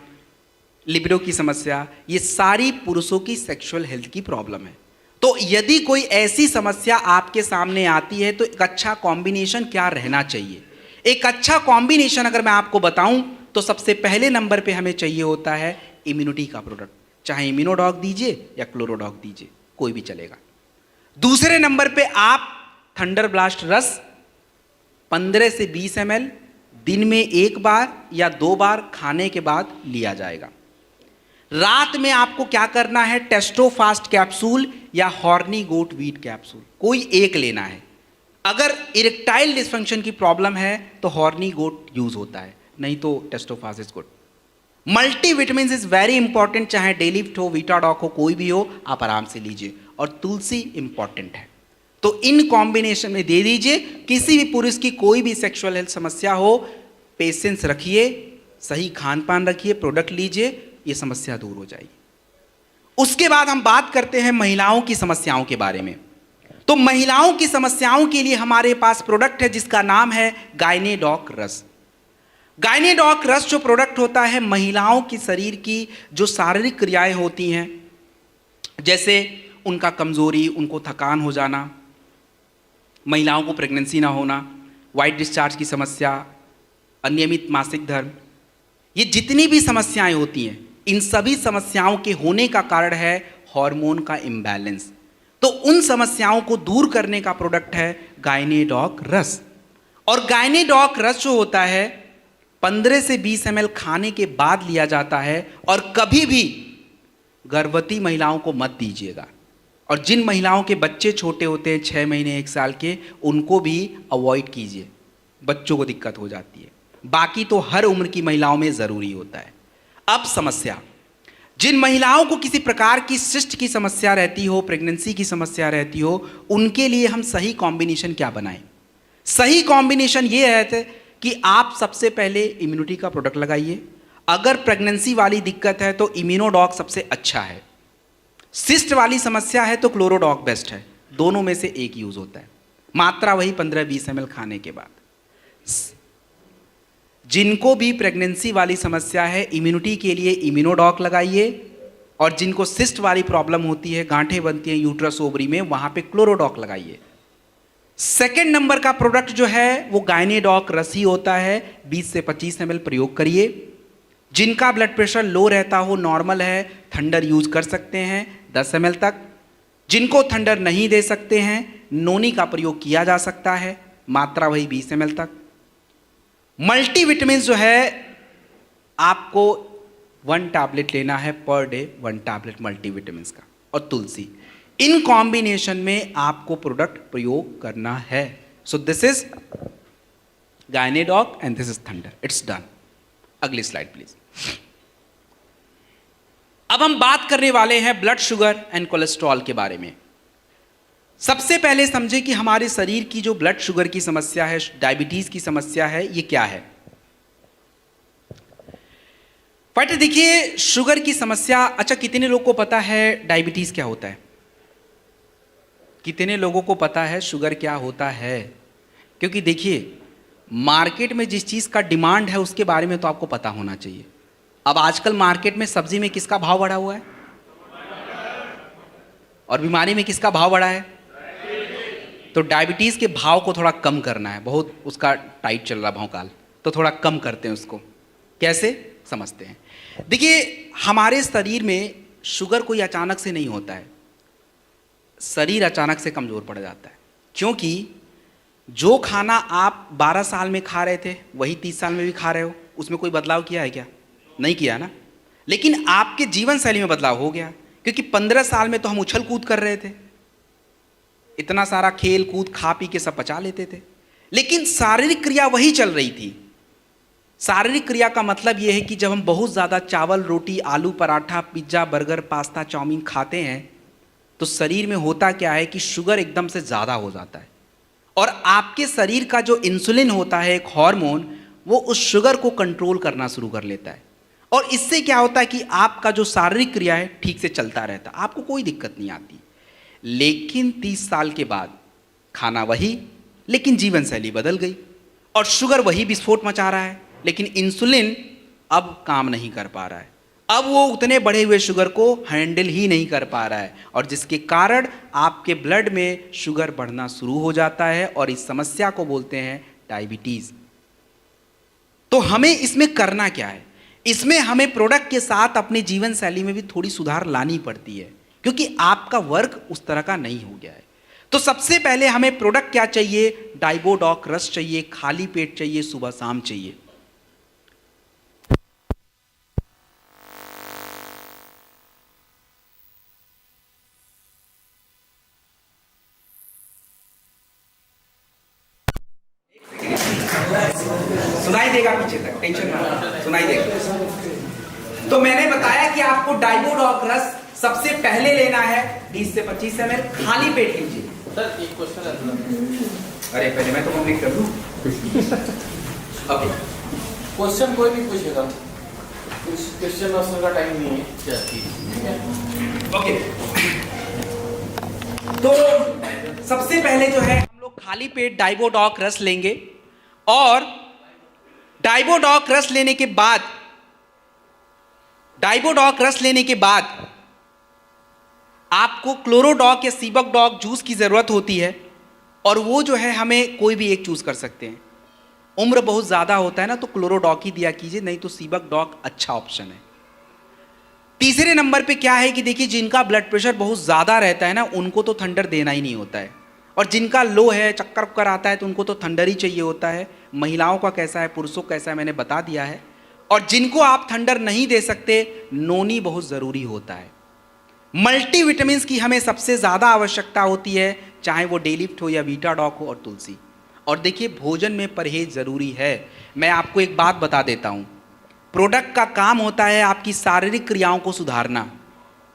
लिबिडो की समस्या, ये सारी पुरुषों की सेक्सुअल हेल्थ की प्रॉब्लम है। तो यदि कोई ऐसी समस्या आपके सामने आती है तो एक अच्छा कॉम्बिनेशन क्या रहना चाहिए? एक अच्छा कॉम्बिनेशन अगर मैं आपको बताऊं तो सबसे पहले नंबर पे हमें चाहिए होता है इम्यूनिटी का प्रोडक्ट। चाहे इम्यूनोडॉक दीजिए या क्लोरोडॉक दीजिए, कोई भी चलेगा। दूसरे नंबर पे आप थंडर ब्लास्ट रस 15 से 20 ml दिन में एक बार या 2 बार खाने के बाद लिया जाएगा। रात में आपको क्या करना है, टेस्टोफास्ट कैप्सूल या हॉर्नी गोट वीट कैप्सूल, कोई एक लेना है। अगर इरेक्टाइल डिस्फंक्शन की प्रॉब्लम है तो हॉर्नी गोट यूज होता है, नहीं तो Testofast is good. Multivitamin is very important, चाहे डेलीफ्ट हो, वीटाडॉक हो, कोई भी हो, आप आराम से लीजिए। और तुलसी इंपॉर्टेंट है, तो इन कॉम्बिनेशन में दे दीजिए। किसी भी पुरुष की कोई भी सेक्सुअल हेल्थ समस्या हो, पेशेंस रखिए, सही खान पान रखिए, प्रोडक्ट लीजिए, ये समस्या दूर हो जाएगी। उसके बाद हम बात करते हैं महिलाओं की समस्याओं के बारे में। तो महिलाओं की समस्याओं के लिए हमारे पास प्रोडक्ट है जिसका नाम है गायनेडॉक रस। गायनेडॉक रस जो प्रोडक्ट होता है, महिलाओं की शरीर की जो शारीरिक क्रियाएं होती हैं, जैसे उनका कमजोरी, उनको थकान हो जाना, महिलाओं को प्रेगनेंसी ना होना, वाइट डिस्चार्ज की समस्या, अनियमित मासिक धर्म, ये जितनी भी समस्याएं होती हैं, इन सभी समस्याओं के होने का कारण है हार्मोन का इम्बैलेंस। तो उन समस्याओं को दूर करने का प्रोडक्ट है गायनेडॉक रस। और गायनेडॉक रस जो होता है 15 से 20 ml खाने के बाद लिया जाता है, और कभी भी गर्भवती महिलाओं को मत दीजिएगा। और जिन महिलाओं के बच्चे छोटे होते हैं 6 महीने 1 साल के, उनको भी अवॉइड कीजिए, बच्चों को दिक्कत हो जाती है। बाकी तो हर उम्र की महिलाओं में ज़रूरी होता है। अब समस्या, जिन महिलाओं को किसी प्रकार की सिस्ट की समस्या रहती हो, प्रेगनेंसी की समस्या रहती हो, उनके लिए हम सही कॉम्बिनेशन क्या बनाएं? सही कॉम्बिनेशन ये है कि आप सबसे पहले इम्यूनिटी का प्रोडक्ट लगाइए। अगर प्रेगनेंसी वाली दिक्कत है तो इम्यूनोडॉक सबसे अच्छा है। सिस्ट वाली समस्या है तो क्लोरोडॉक बेस्ट है। दोनों में से एक यूज होता है, मात्रा वही 15-20 ml खाने के बाद। जिनको भी प्रेगनेंसी वाली समस्या है, इम्यूनिटी के लिए इम्यूनोडॉक लगाइए, और जिनको सिस्ट वाली प्रॉब्लम होती है, गांठें बनती हैं यूट्रस ओवरी में, वहां पे क्लोरोडॉक लगाइए। सेकेंड नंबर का प्रोडक्ट जो है वो गायनेडॉक रस ही होता है। 20 से 25 ml प्रयोग करिए। जिनका ब्लड प्रेशर लो रहता हो, नॉर्मल है, थंडर यूज कर सकते हैं 10 ml तक। जिनको थंडर नहीं दे सकते हैं, नोनी का प्रयोग किया जा सकता है, मात्रा वही 20 ml तक। मल्टीविटामिन जो है आपको 1 टैबलेट लेना है पर डे, 1 टैबलेट मल्टीविटामिन का, और तुलसी, इन कॉम्बिनेशन में आपको प्रोडक्ट प्रयोग करना है। So this is Gynedoc and this is thunder. It's done. अगली स्लाइड प्लीज। अब हम बात करने वाले हैं ब्लड शुगर एंड कोलेस्ट्रॉल के बारे में। सबसे पहले समझे कि हमारे शरीर की जो ब्लड शुगर की समस्या है, डायबिटीज की समस्या है, ये क्या है। बट देखिए, शुगर की समस्या, अच्छा कितने लोगों को पता है डायबिटीज क्या होता है? कितने लोगों को पता है शुगर क्या होता है? क्योंकि देखिए, मार्केट में जिस चीज का डिमांड है उसके बारे में तो आपको पता होना चाहिए। अब आजकल मार्केट में सब्जी में किसका भाव बढ़ा हुआ है, और बीमारी में किसका भाव बढ़ा है? तो डायबिटीज के भाव को थोड़ा कम करना है, बहुत उसका टाइट चल रहा भावकाल, तो थोड़ा कम करते हैं उसको। कैसे समझते हैं? देखिए, हमारे शरीर में शुगर कोई अचानक से नहीं होता है। शरीर अचानक से कमजोर पड़ जाता है, क्योंकि जो खाना आप 12 साल में खा रहे थे वही 30 साल में भी खा रहे हो। उसमें कोई बदलाव किया है क्या? नहीं किया ना। लेकिन आपके जीवन शैली में बदलाव हो गया, क्योंकि 15 साल में तो हम उछल कूद कर रहे थे, इतना सारा खेल कूद खा पी के सब पचा लेते थे, लेकिन शारीरिक क्रिया वही चल रही थी। शारीरिक क्रिया का मतलब यह है कि जब हम बहुत ज़्यादा चावल, रोटी, आलू पराठा, पिज्ज़ा, बर्गर, पास्ता, चाउमीन खाते हैं तो शरीर में होता क्या है कि शुगर एकदम से ज़्यादा हो जाता है, और आपके शरीर का जो इंसुलिन होता है, एक हार्मोन, वो उस शुगर को कंट्रोल करना शुरू कर लेता है। और इससे क्या होता है कि आपका जो शारीरिक क्रिया है ठीक से चलता रहता, आपको कोई दिक्कत नहीं आती। लेकिन 30 साल के बाद खाना वही, लेकिन जीवन शैली बदल गई, और शुगर वही विस्फोट मचा रहा है, लेकिन इंसुलिन अब काम नहीं कर पा रहा है। अब वो उतने बढ़े हुए शुगर को हैंडल ही नहीं कर पा रहा है, और जिसके कारण आपके ब्लड में शुगर बढ़ना शुरू हो जाता है, और इस समस्या को बोलते हैं डायबिटीज। तो हमें इसमें करना क्या है? इसमें हमें प्रोडक्ट के साथ अपने जीवन शैली में भी थोड़ी सुधार लानी पड़ती है, क्योंकि आपका वर्क उस तरह का नहीं हो गया है। तो सबसे पहले हमें प्रोडक्ट क्या चाहिए? डाइबोडॉक रस चाहिए, खाली पेट चाहिए, सुबह शाम चाहिए। सुनाई देगा पीछे तक, टेंशन मत, सुनाई देगा। तो मैंने बताया कि आपको डाइबोडॉक रस सबसे पहले लेना है 20 से 25 ml, खाली पेट लीजिए। सर एक क्वेश्चन है। अरे पहले मैं तो कंप्लीट कर दूं। ओके, क्वेश्चन कोई भी पूछेगा, क्वेश्चन आंसर का टाइम नहीं है। ओके, तो सबसे पहले जो है हम लोग खाली पेट डाइबोडॉक रस लेंगे, और डाइबोडॉक रस लेने के बाद आपको आपको क्लोरोडॉक या सीबकडॉक जूस की ज़रूरत होती है, और वो जो है हमें कोई भी एक चूज़ कर सकते हैं। उम्र बहुत ज़्यादा होता है ना, तो क्लोरोडॉक ही दिया कीजिए, नहीं तो सीबकडॉक अच्छा ऑप्शन है। तीसरे नंबर पे क्या है कि देखिए, जिनका ब्लड प्रेशर बहुत ज़्यादा रहता है ना, उनको तो थंडर देना ही नहीं होता है, और जिनका लो है, चक्कर वक्कर आता है, तो उनको तो थंडर ही चाहिए होता है। महिलाओं का कैसा है, पुरुषों का कैसा है, मैंने बता दिया है। और जिनको आप थंडर नहीं दे सकते, नोनी बहुत ज़रूरी होता है। मल्टीविटामिन्स की हमें सबसे ज़्यादा आवश्यकता होती है, चाहे वो डेलिफ्ट हो या वीटाडॉक हो, और तुलसी। और देखिए, भोजन में परहेज ज़रूरी है। मैं आपको एक बात बता देता हूँ, प्रोडक्ट का काम होता है आपकी शारीरिक क्रियाओं को सुधारना।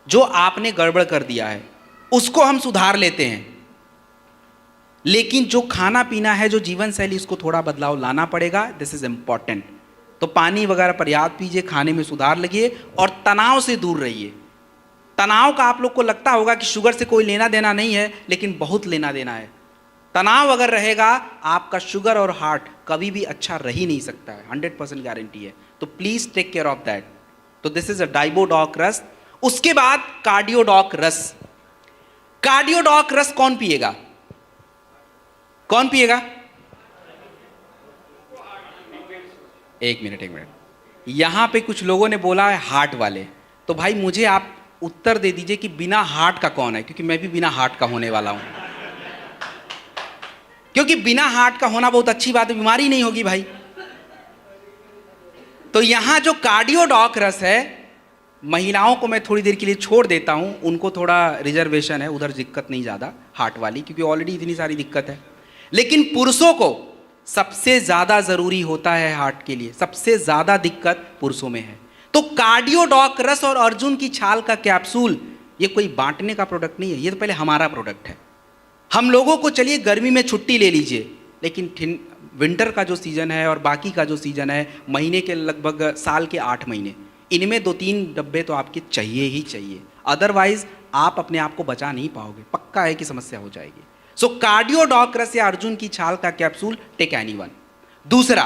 जो आपने गड़बड़ कर दिया है उसको हम सुधार लेते हैं, लेकिन जो खाना पीना है, जो जीवन शैली, इसको थोड़ा बदलाव लाना पड़ेगा। This is important. तो पानी वगैरह पर्याप्त पीजिए, खाने में सुधार लगिए, और तनाव से दूर रहिए। तनाव का आप लोग को लगता होगा कि शुगर से कोई लेना देना नहीं है, लेकिन बहुत लेना देना है। तनाव अगर रहेगा, आपका शुगर और हार्ट कभी भी अच्छा रह ही नहीं सकता है, 100% गारंटी है। तो please take care of that. तो दिस इज अ डाइबोडॉक रस। उसके बाद कार्डियोडॉक रस। कार्डियोडॉक रस कौन पिएगा? कौन पिएगा? एक मिनट। यहां पे कुछ लोगों ने बोला है हार्ट वाले, तो भाई मुझे आप उत्तर दे दीजिए कि बिना हार्ट का कौन है, क्योंकि मैं भी बिना हार्ट का होने वाला हूं। क्योंकि बिना हार्ट का होना बहुत अच्छी बात है, बीमारी नहीं होगी भाई। तो यहां जो कार्डियोडॉक रस है, महिलाओं को मैं थोड़ी देर के लिए छोड़ देता हूं, उनको थोड़ा रिजर्वेशन है, उधर दिक्कत नहीं ज़्यादा हार्ट वाली, क्योंकि ऑलरेडी इतनी सारी दिक्कत है। लेकिन पुरुषों को सबसे ज़्यादा ज़रूरी होता है हार्ट के लिए, सबसे ज़्यादा दिक्कत पुरुषों में है। तो कार्डियोडॉक रस और अर्जुन की छाल का कैप्सूल, ये कोई बांटने का प्रोडक्ट नहीं है, ये तो पहले हमारा प्रोडक्ट है। हम लोगों को, चलिए गर्मी में छुट्टी ले लीजिए, लेकिन विंटर का जो सीज़न है और बाकी का जो सीज़न है, महीने के लगभग साल के 8 महीने, इनमें 2-3 डब्बे तो आपके चाहिए ही चाहिए। अदरवाइज आप अपने आप को बचा नहीं पाओगे, पक्का है कि समस्या हो जाएगी। सो कार्डियोडॉक रस या अर्जुन की छाल का कैप्सूल, टेक एनीवन। दूसरा,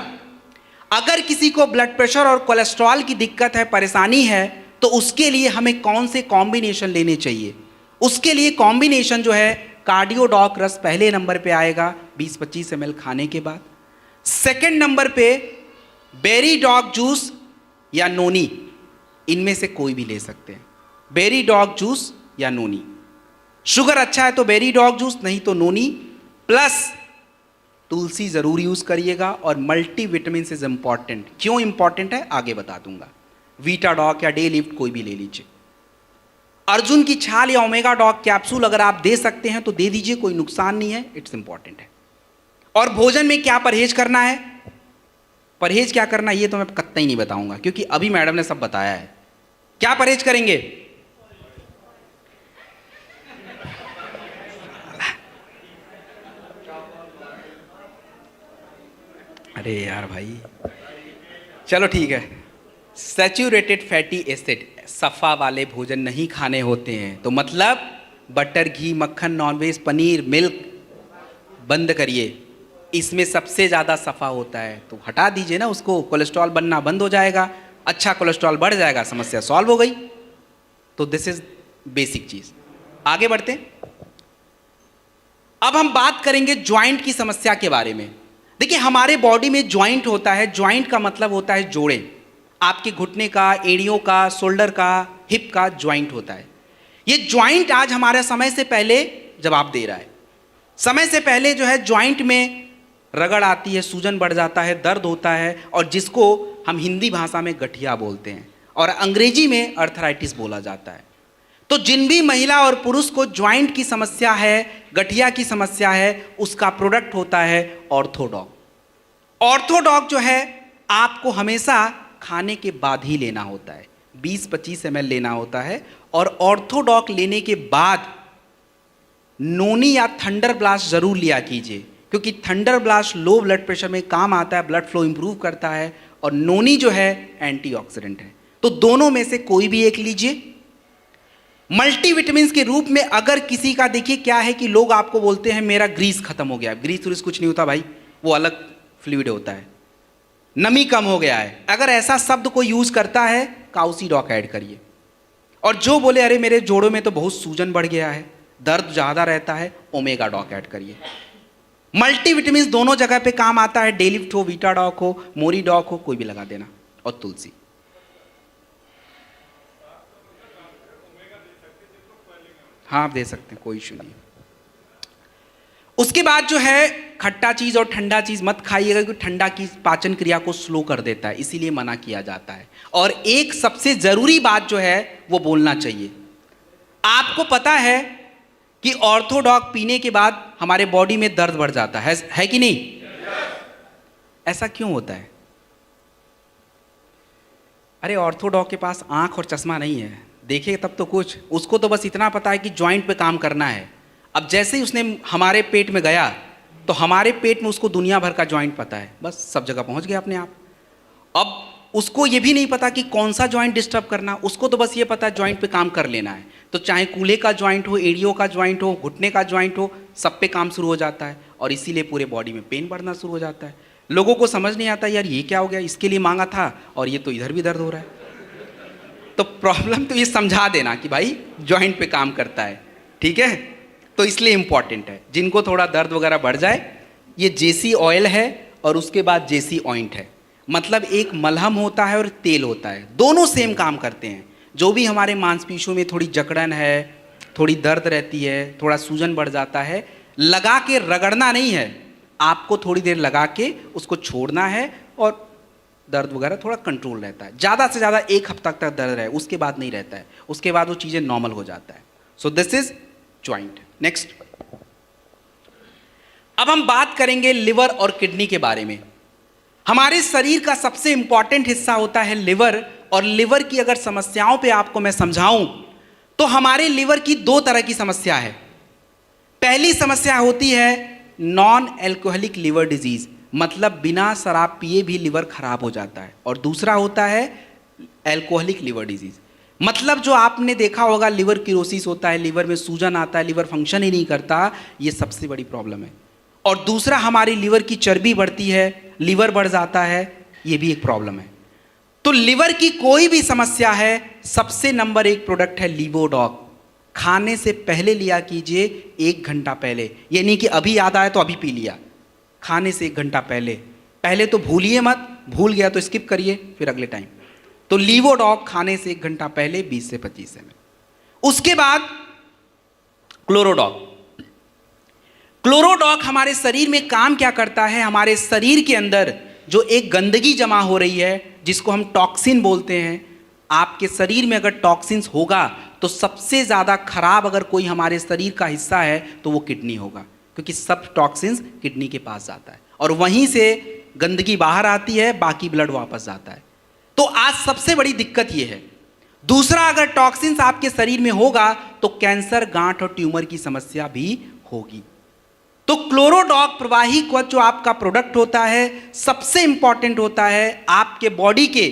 अगर किसी को ब्लड प्रेशर और कोलेस्ट्रॉल की दिक्कत है, परेशानी है, तो उसके लिए हमें कौन से कॉम्बिनेशन लेने चाहिए? उसके लिए कॉम्बिनेशन जो है, कार्डियोडॉक रस पहले नंबर पे आएगा 20-25 ml खाने के बाद। सेकंड नंबर पे बेरी डॉग जूस या नोनी, इनमें से कोई भी ले सकते हैं। बेरी डॉग जूस या नोनी। शुगर अच्छा है तो बेरी डॉग जूस, नहीं तो नोनी, प्लस तुलसी जरूर यूज करिएगा। और मल्टीविटामिन इज इंपॉर्टेंट। क्यों इंपॉर्टेंट है आगे बता दूंगा। वीटाडॉक या डे लिफ्ट कोई भी ले लीजिए। अर्जुन की छाल या ओमेगा डॉग कैप्सूल अगर आप दे सकते हैं तो दे दीजिए, कोई नुकसान नहीं है, इट्स इंपॉर्टेंट है। और भोजन में क्या परहेज करना है, परहेज क्या करना है ये तो मैं कतई नहीं बताऊंगा, क्योंकि अभी मैडम ने सब बताया है। क्या परहेज करेंगे? अरे यार भाई, चलो ठीक है। सैचुरेटेड फैटी एसिड, सफ़ा वाले भोजन नहीं खाने होते हैं, तो मतलब बटर, घी, मक्खन, नॉनवेज, पनीर, मिल्क बंद करिए। इसमें सबसे ज़्यादा सफ़ा होता है, तो हटा दीजिए ना उसको, कोलेस्ट्रॉल बनना बंद हो जाएगा, अच्छा कोलेस्ट्रॉल बढ़ जाएगा, समस्या सॉल्व हो गई। तो दिस इज बेसिक चीज़। आगे बढ़ते हैं। अब हम बात करेंगे ज्वाइंट की समस्या के बारे में। देखिए, हमारे बॉडी में ज्वाइंट होता है। ज्वाइंट का मतलब होता है जोड़े। आपके घुटने का, एड़ियों का, शोल्डर का, हिप का ज्वाइंट होता है। ये ज्वाइंट आज हमारे समय से पहले जवाब दे रहा है। समय से पहले जो है ज्वाइंट में रगड़ आती है, सूजन बढ़ जाता है, दर्द होता है, और जिसको हम हिंदी भाषा में गठिया बोलते हैं और अंग्रेजी में अर्थराइटिस बोला जाता है। तो जिन भी महिला और पुरुष को ज्वाइंट की समस्या है, गठिया की समस्या है, उसका प्रोडक्ट होता है ऑर्थोडॉक। ऑर्थोडॉक जो है आपको हमेशा खाने के बाद ही लेना होता है, 20-25 ml लेना होता है। और ऑर्थोडॉक लेने के बाद नोनी या थंडर ब्लास्ट जरूर लिया कीजिए, क्योंकि thunder blast low blood pressure में काम आता है, ब्लड फ्लो इंप्रूव करता है, और नोनी जो है एंटीऑक्सीडेंट है। तो दोनों में से कोई भी एक लीजिए। मल्टीविटामिन के रूप में अगर किसी का, देखिए क्या है कि लोग आपको बोलते हैं मेरा ग्रीस खत्म हो गया। ग्रीस व्रीस कुछ नहीं होता भाई, वो अलग फ्लूइड होता है, नमी कम हो गया है। अगर ऐसा शब्द कोई यूज करता है, काउसीडॉक ऐड करिए। और जो बोले अरे मेरे जोड़ों में तो बहुत सूजन बढ़ गया है, दर्द ज़्यादा रहता है, ओमेगा डॉक ऐड करिए। मल्टीविटामिन दोनों जगह पे काम आता है, डेलिफ्ट हो, वीटा डॉक हो, मोरी डॉक हो, कोई भी लगा देना, और तुलसी। हाँ आप दे सकते हैं, कोई इशू नहीं। उसके बाद जो है खट्टा चीज और ठंडा चीज मत खाइएगा, क्योंकि ठंडा की पाचन क्रिया को स्लो कर देता है, इसीलिए मना किया जाता है। और एक सबसे जरूरी बात जो है वो बोलना चाहिए, आपको पता है कि ऑर्थोडॉक पीने के बाद हमारे बॉडी में दर्द बढ़ जाता है कि नहीं? ऐसा क्यों होता है? अरे ऑर्थोडॉक के पास आंख और चश्मा नहीं है, देखे तब तो कुछ, उसको तो बस इतना पता है कि जॉइंट पे काम करना है। अब जैसे ही उसने हमारे पेट में गया तो हमारे पेट में उसको दुनिया भर का जॉइंट पता है, बस सब जगह पहुंच गया अपने आप। अब उसको ये भी नहीं पता कि कौन सा जॉइंट डिस्टर्ब करना, उसको तो बस ये पता है जॉइंट पे काम कर लेना है। तो चाहे कूल्हे का जॉइंट हो, एड़ियों का जॉइंट हो, घुटने का जॉइंट हो, सब पे काम शुरू हो जाता है, और इसीलिए पूरे बॉडी में पेन बढ़ना शुरू हो जाता है। लोगों को समझ नहीं आता यार ये क्या हो गया, इसके लिए मांगा था और ये तो इधर भी दर्द हो रहा है। तो प्रॉब्लम तो ये समझा देना कि भाई जॉइंट पे काम करता है, ठीक है? तो इसलिए इंपॉर्टेंट है। जिनको थोड़ा दर्द वगैरह बढ़ जाए, ये जेसी ऑयल है और उसके बाद जेसी ऑइंट है, मतलब एक मलहम होता है और तेल होता है, दोनों सेम काम करते हैं। जो भी हमारे मांसपेशियों में थोड़ी जकड़न है, थोड़ी दर्द रहती है, थोड़ा सूजन बढ़ जाता है, लगा के रगड़ना नहीं है, आपको थोड़ी देर लगा के उसको छोड़ना है और दर्द वगैरह थोड़ा कंट्रोल रहता है। ज़्यादा से ज़्यादा 1 हफ्ता तक दर्द रहे, उसके बाद नहीं रहता है, उसके बाद वो चीज़ें नॉर्मल हो जाता है। So this is joint. Next, अब हम बात करेंगे लिवर और किडनी के बारे में। हमारे शरीर का सबसे इंपॉर्टेंट हिस्सा होता है लिवर, और लिवर की अगर समस्याओं पे आपको मैं समझाऊं तो हमारे लिवर की 2 तरह की समस्या है। पहली समस्या होती है नॉन एल्कोहलिक लिवर डिजीज, मतलब बिना शराब पिए भी लिवर खराब हो जाता है, और दूसरा होता है एल्कोहलिक लिवर डिजीज, मतलब जो आपने देखा होगा लिवर किरोसिस होता है, लिवर में सूजन आता है, लिवर फंक्शन ही नहीं करता, ये सबसे बड़ी प्रॉब्लम है। और दूसरा हमारी लिवर की चर्बी बढ़ती है, लिवर बढ़ जाता है, ये भी एक प्रॉब्लम है। तो लिवर की कोई भी समस्या है, सबसे नंबर 1 प्रोडक्ट है लिवोडॉक। खाने से पहले लिया कीजिए, 1 घंटा पहले, ये नहीं कि अभी याद आया तो अभी पी लिया, खाने से 1 घंटा पहले। पहले तो भूलिए मत, भूल गया तो स्किप करिए फिर अगले टाइम। तो लिवोडॉक खाने से 1 घंटा पहले 20 से 25 ml। उसके बाद क्लोरोडॉक। क्लोरोडॉक हमारे शरीर में काम क्या करता है, हमारे शरीर के अंदर जो एक गंदगी जमा हो रही है जिसको हम टॉक्सिन बोलते हैं, आपके शरीर में अगर टॉक्सिन्स होगा तो सबसे ज़्यादा खराब अगर कोई हमारे शरीर का हिस्सा है तो वो किडनी होगा, क्योंकि सब टॉक्सिन्स किडनी के पास जाता है और वहीं से गंदगी बाहर आती है, बाकी ब्लड वापस जाता है। तो आज सबसे बड़ी दिक्कत ये है। दूसरा, अगर टॉक्सिन्स आपके शरीर में होगा तो कैंसर, गांठ और ट्यूमर की समस्या भी होगी। तो क्लोरोडॉक प्रवाही कवच जो आपका प्रोडक्ट होता है, सबसे इंपॉर्टेंट होता है आपके बॉडी के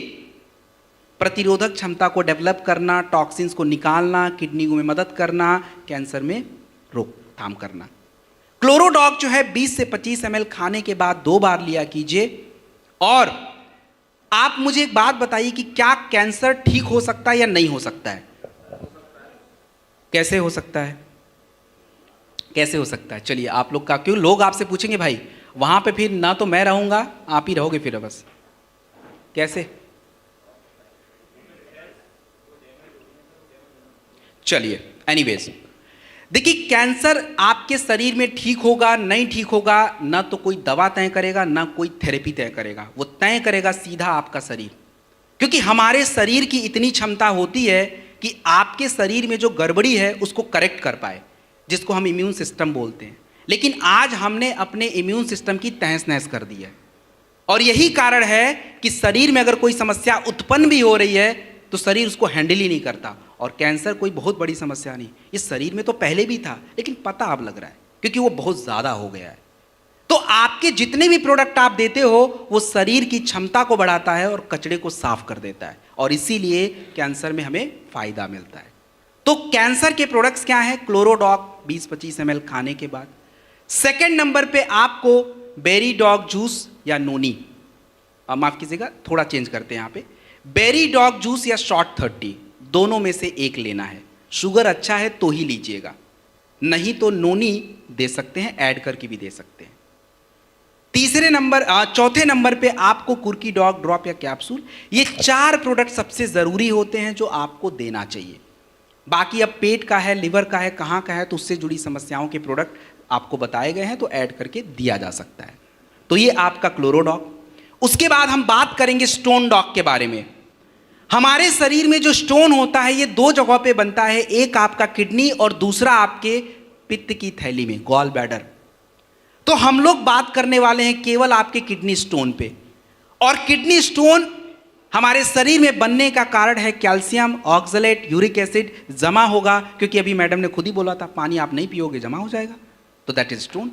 प्रतिरोधक क्षमता को डेवलप करना, टॉक्सिन्स को निकालना, किडनी में मदद करना, कैंसर में रोकथाम करना। क्लोरोडॉक जो है 20 से 25 ml खाने के बाद 2 बार लिया कीजिए। और आप मुझे एक बात बताइए कि क्या कैंसर ठीक हो सकता है या नहीं हो सकता है? कैसे हो सकता है? कैसे हो सकता है? चलिए आप लोग का, क्यों लोग आपसे पूछेंगे भाई वहां पे फिर ना तो मैं रहूंगा, आप ही रहोगे फिर बस, कैसे? चलिए एनीवेज, देखिए कैंसर आपके शरीर में ठीक होगा नहीं ठीक होगा, ना तो कोई दवा तय करेगा ना कोई थेरेपी तय करेगा, वो तय करेगा सीधा आपका शरीर। क्योंकि हमारे शरीर की इतनी क्षमता होती है कि आपके शरीर में जो गड़बड़ी है उसको करेक्ट कर पाए, जिसको हम इम्यून सिस्टम बोलते हैं। लेकिन आज हमने अपने इम्यून सिस्टम की तहस नहस कर दी है, और यही कारण है कि शरीर में अगर कोई समस्या उत्पन्न भी हो रही है तो शरीर उसको हैंडल ही नहीं करता। और कैंसर कोई बहुत बड़ी समस्या नहीं, इस शरीर में तो पहले भी था लेकिन पता अब लग रहा है क्योंकि वो बहुत ज़्यादा हो गया है। तो आपके जितने भी प्रोडक्ट आप देते हो वो शरीर की क्षमता को बढ़ाता है और कचरे को साफ कर देता है, और इसीलिए कैंसर में हमें फायदा मिलता है। तो कैंसर के प्रोडक्ट्स क्या हैं? क्लोरोडॉक 20-25 ml खाने के बाद। सेकेंड नंबर पे आपको बेरी डॉग जूस या नोनी, माफ कीजिएगा थोड़ा चेंज करते हैं यहाँ पे, बेरी डॉग जूस या शॉर्ट 30, दोनों में से एक लेना है। शुगर अच्छा है तो ही लीजिएगा, नहीं तो नोनी दे सकते हैं, ऐड करके भी दे सकते हैं। चौथे नंबर पे आपको कुर्की डॉग ड्रॉप या कैप्सूल, ये 4 प्रोडक्ट सबसे ज़रूरी होते हैं जो आपको देना चाहिए। बाकी अब पेट का है, लिवर का है, कहाँ का है, तो उससे जुड़ी समस्याओं के प्रोडक्ट आपको बताए गए हैं तो ऐड करके दिया जा सकता है। तो ये आपका क्लोरोडॉग। उसके बाद हम बात करेंगे स्टोन डॉग के बारे में। हमारे शरीर में जो स्टोन होता है ये 2 जगहों पे बनता है, एक आपका किडनी और दूसरा आपके पित्त की थैली में, गॉल ब्लैडर। तो हम लोग बात करने वाले हैं केवल आपके किडनी स्टोन पे। और किडनी स्टोन हमारे शरीर में बनने का कारण है कैल्शियम, ऑक्सलेट, यूरिक एसिड जमा होगा, क्योंकि अभी मैडम ने खुद ही बोला था पानी आप नहीं पियोगे जमा हो जाएगा, तो दैट इज स्टोन।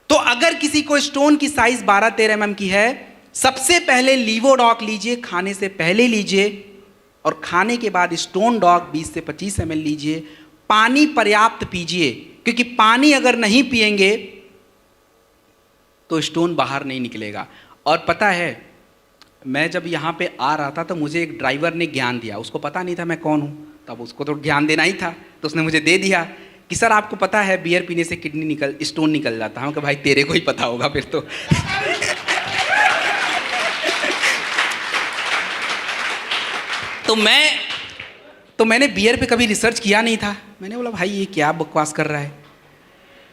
तो अगर किसी को स्टोन की साइज 12-13 mm की है, सबसे पहले लीवोडॉक लीजिए, खाने से पहले लीजिए, और खाने के बाद स्टोन डॉग 20 से 25 ml लीजिए। पानी पर्याप्त पीजिए, क्योंकि पानी अगर नहीं पिएंगे तो स्टोन बाहर नहीं निकलेगा। और पता है, मैं जब यहाँ पे आ रहा था तो मुझे एक ड्राइवर ने ज्ञान दिया, उसको पता नहीं था मैं कौन हूँ, तब उसको तो ज्ञान देना ही था, तो उसने मुझे दे दिया कि सर आपको पता है बियर पीने से स्टोन निकल जाता है। कि भाई तेरे को ही पता होगा फिर तो। तो मैंने बियर पे कभी रिसर्च किया नहीं था, मैंने बोला भाई ये क्या बकवास कर रहा है।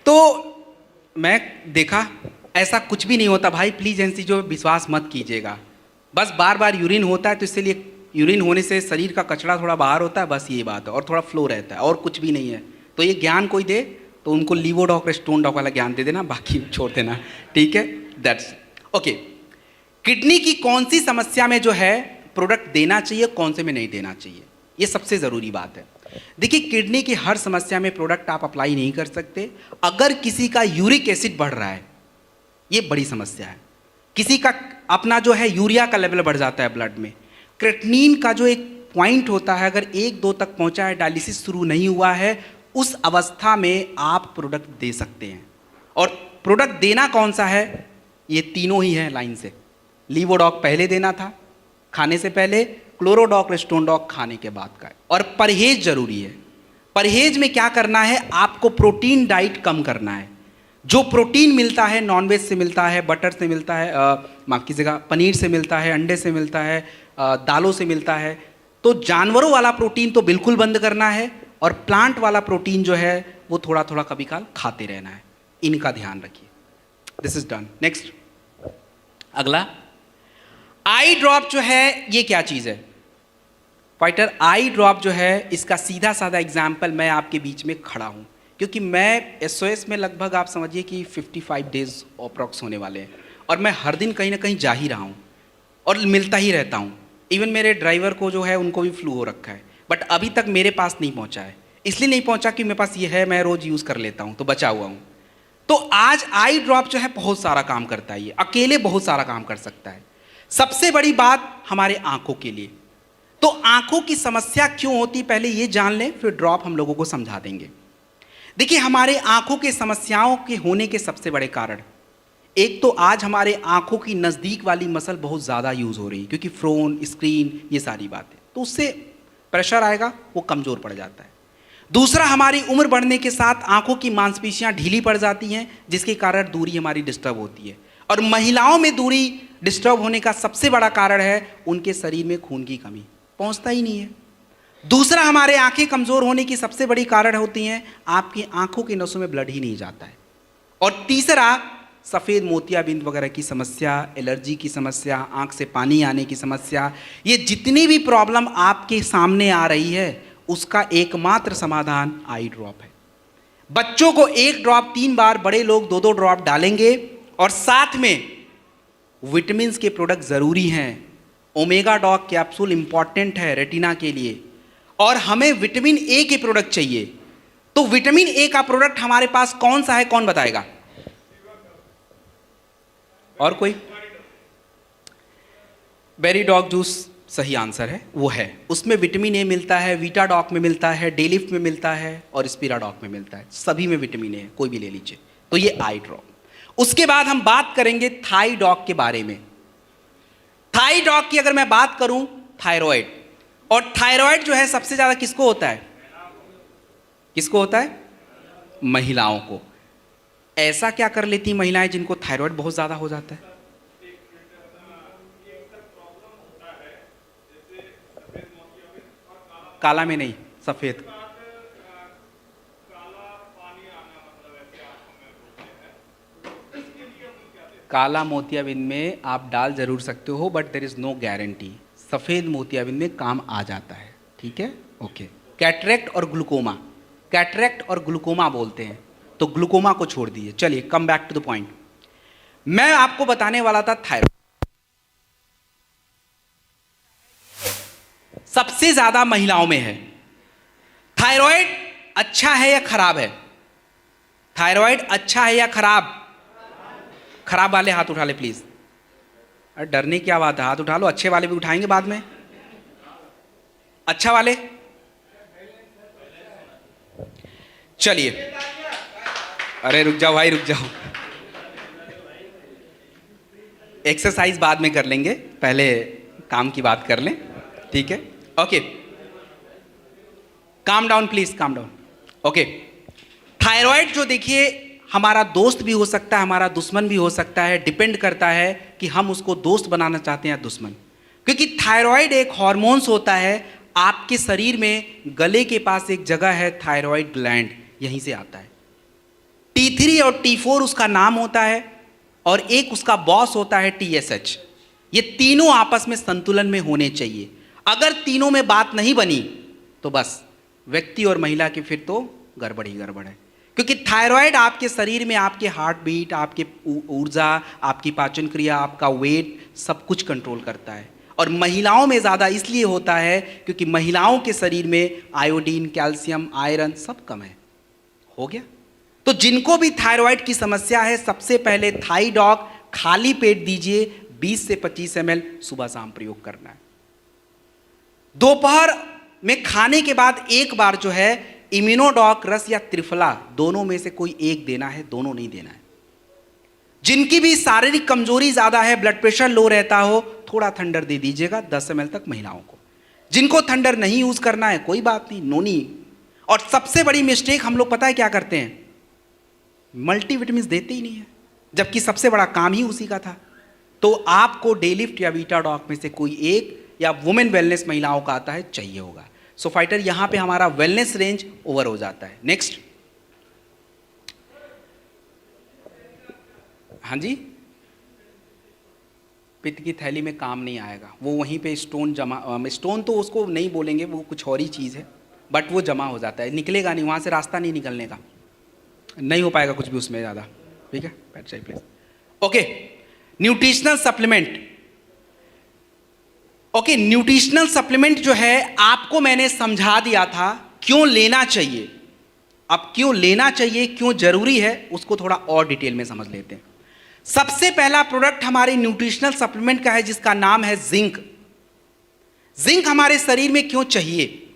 तो मैं देखा ऐसा कुछ भी नहीं होता भाई, प्लीज एनसी जो विश्वास मत कीजिएगा। बस बार बार यूरिन होता है तो इसलिए यूरिन होने से शरीर का कचरा थोड़ा बाहर होता है, बस ये बात है, और थोड़ा फ्लो रहता है और कुछ भी नहीं है। तो ये ज्ञान कोई दे तो उनको लीवोडॉक और स्टोन डॉग वाला ज्ञान दे देना, बाकी छोड़ देना, ठीक है। That's okay. किडनी की कौन सी समस्या में जो है प्रोडक्ट देना चाहिए, कौन से में नहीं देना चाहिए, ये सबसे ज़रूरी बात है। देखिए किडनी की हर समस्या में प्रोडक्ट आप अप्लाई नहीं कर सकते। अगर किसी का यूरिक एसिड बढ़ रहा है, ये बड़ी समस्या है, किसी का अपना जो है यूरिया का लेवल बढ़ जाता है ब्लड में, क्रेटिनिन का जो एक पॉइंट होता है अगर 1-2 तक पहुंचा है, डायलिसिस शुरू नहीं हुआ है, उस अवस्था में आप प्रोडक्ट दे सकते हैं। और प्रोडक्ट देना कौन सा है, ये तीनों ही हैं लाइन से। लीवोडॉक पहले देना था खाने से पहले, क्लोरोडॉक, स्टोनडॉक खाने के बाद का है। और परहेज जरूरी है। परहेज में क्या करना है, आपको प्रोटीन डाइट कम करना है। जो प्रोटीन मिलता है नॉनवेज से मिलता है, बटर से मिलता है, माफ कीजिएगा पनीर से मिलता है, अंडे से मिलता है, दालों से मिलता है, तो जानवरों वाला प्रोटीन तो बिल्कुल बंद करना है, और प्लांट वाला प्रोटीन जो है वो थोड़ा थोड़ा कभी काल खाते रहना है। इनका ध्यान रखिए। This is done. नेक्स्ट, अगला आई ड्रॉप जो है, ये क्या चीज़ है फाइटर? आई ड्रॉप जो है, इसका सीधा साधा एग्जाम्पल मैं आपके बीच में खड़ा हूँ, क्योंकि मैं SOS में लगभग आप समझिए कि 55 डेज अप्रॉक्स होने वाले हैं, और मैं हर दिन कहीं ना कहीं जा ही रहा हूँ और मिलता ही रहता हूँ। इवन मेरे ड्राइवर को जो है उनको भी फ्लू हो रखा है, बट अभी तक मेरे पास नहीं पहुँचा है। इसलिए नहीं पहुँचा कि मेरे पास ये है, मैं रोज़ यूज़ कर लेता हूँ तो बचा हुआ हूँ। तो आज आई ड्रॉप जो है बहुत सारा काम करता है, ये अकेले बहुत सारा काम कर सकता है। सबसे बड़ी बात हमारे आँखों के लिए, तो आँखों की समस्या क्यों होती, पहले ये जान लें, फिर ड्रॉप हम लोगों को समझा देंगे। देखिए हमारे आंखों के समस्याओं के होने के सबसे बड़े कारण, एक तो आज हमारे आंखों की नज़दीक वाली मसल बहुत ज़्यादा यूज़ हो रही है, क्योंकि फ़ोन, स्क्रीन, ये सारी बातें, तो उससे प्रेशर आएगा, वो कमज़ोर पड़ जाता है। दूसरा, हमारी उम्र बढ़ने के साथ आंखों की मांसपेशियां ढीली पड़ जाती हैं, जिसके कारण दूरी हमारी डिस्टर्ब होती है। और महिलाओं में दूरी डिस्टर्ब होने का सबसे बड़ा कारण है उनके शरीर में खून की कमी, पहुंचता ही नहीं है। दूसरा, हमारे आंखें कमज़ोर होने की सबसे बड़ी कारण होती हैं आपकी आंखों की नसों में ब्लड ही नहीं जाता है। और तीसरा, सफ़ेद मोतियाबिंद वगैरह की समस्या, एलर्जी की समस्या, आंख से पानी आने की समस्या, ये जितनी भी प्रॉब्लम आपके सामने आ रही है उसका एकमात्र समाधान आई ड्रॉप है। बच्चों को 1 ड्रॉप 3 बार, बड़े लोग 2-2 ड्रॉप डालेंगे। और साथ में विटामिन के प्रोडक्ट ज़रूरी हैं। ओमेगा डॉग कैप्सूल इंपॉर्टेंट है रेटिना के लिए, और हमें विटामिन ए के प्रोडक्ट चाहिए। तो विटामिन ए का प्रोडक्ट हमारे पास कौन सा है, कौन बताएगा? और कोई? बेरी डॉग जूस सही आंसर है, वो है। उसमें विटामिन ए मिलता है, वीटा डॉग में मिलता है, डेलिफ्ट में मिलता है और स्पिरा डॉग में मिलता है। सभी में विटामिन ए है, कोई भी ले लीजिए। तो ये आई ड्रॉप। उसके बाद हम बात करेंगे थाई डॉग के बारे में। थाई डॉग की अगर मैं बात करूं, थायराइड, और थायराइड जो है सबसे ज्यादा किसको होता है? किसको होता है? महिलाओं को। ऐसा क्या कर लेती महिलाएं जिनको थायराइड बहुत ज्यादा हो जाता है? काला में नहीं, सफेद। काला मोतियाबिंद में आप डाल जरूर सकते हो, but there is no guarantee. सफेद मोतियाबिंद में काम आ जाता है, ठीक है, ओके। कैटरेक्ट और ग्लूकोमा, कैटरेक्ट और ग्लूकोमा बोलते हैं, तो ग्लूकोमा को छोड़ दीजिए। चलिए come back to the point. मैं आपको बताने वाला था थायराइड सबसे ज्यादा महिलाओं में है। थायराइड अच्छा है या खराब है? थायराइड अच्छा है या खराब? खराब वाले हाथ उठा ले प्लीज। अरे डरने की क्या बात है, हाथ उठा लो। अच्छे वाले भी उठाएंगे बाद में। अच्छा वाले, चलिए। अरे रुक जाओ भाई, रुक जाओ। एक्सरसाइज बाद में कर लेंगे, पहले काम की बात कर लें, ठीक है, okay. Calm down please, calm down, okay. Thyroid जो देखिए हमारा दोस्त भी हो सकता है, हमारा दुश्मन भी हो सकता है। डिपेंड करता है कि हम उसको दोस्त बनाना चाहते हैं या दुश्मन। क्योंकि थायराइड एक हार्मोन्स होता है आपके शरीर में। गले के पास एक जगह है थायराइड ग्लैंड, यहीं से आता है। T3 और T4 उसका नाम होता है, और एक उसका बॉस होता है TSH। ये तीनों आपस में संतुलन में होने चाहिए। अगर तीनों में बात नहीं बनी तो बस व्यक्ति और महिला की फिर तो गड़बड़ ही गड़बड़ है। क्योंकि थायराइड आपके शरीर में आपके हार्ट बीट, आपके ऊर्जा, आपकी पाचन क्रिया, आपका वेट, सब कुछ कंट्रोल करता है। और महिलाओं में ज़्यादा इसलिए होता है क्योंकि महिलाओं के शरीर में आयोडीन, कैल्शियम, आयरन सब कम है। हो गया? तो जिनको भी थायराइड की समस्या है, सबसे पहले थाईडॉक खाली पेट दीजिए, 20 से 25 ml सुबह शाम प्रयोग करना है। दोपहर में खाने के बाद एक बार जो है इम्यूनोडॉक रस या त्रिफला, दोनों में से कोई एक देना है, दोनों नहीं देना है। जिनकी भी शारीरिक कमजोरी ज्यादा है, ब्लड प्रेशर लो रहता हो, थोड़ा थंडर दे दीजिएगा 10 ml तक महिलाओं को। जिनको थंडर नहीं यूज करना है कोई बात नहीं, नोनी। और सबसे बड़ी मिस्टेक हम लोग पता है क्या करते हैं? मल्टीविटामिन देते ही नहीं है, जबकि सबसे बड़ा काम ही उसी का था। तो आपको डेलिफ्ट या वीटाडॉक में से कोई एक, या वुमेन वेलनेस महिलाओं का आता है, चाहिए होगा। सो फाइटर यहां पे हमारा वेलनेस रेंज ओवर हो जाता है। नेक्स्ट, हाँ जी, पित्त की थैली में काम नहीं आएगा, वो वहीं पे स्टोन जमा, स्टोन तो उसको नहीं बोलेंगे, वो कुछ और ही चीज़ है, बट वो जमा हो जाता है, निकलेगा नहीं, वहाँ से रास्ता नहीं निकलने का, नहीं हो पाएगा कुछ भी उसमें ज़्यादा, ठीक है। बैठ जाइए please. Okay, nutritional supplement. Okay, nutritional supplement जो है आपको मैंने समझा दिया था क्यों लेना चाहिए। अब क्यों लेना चाहिए, क्यों जरूरी है, उसको थोड़ा और डिटेल में समझ लेते हैं। सबसे पहला प्रोडक्ट हमारे न्यूट्रिशनल सप्लीमेंट का है जिसका नाम है जिंक। जिंक हमारे शरीर में क्यों चाहिए?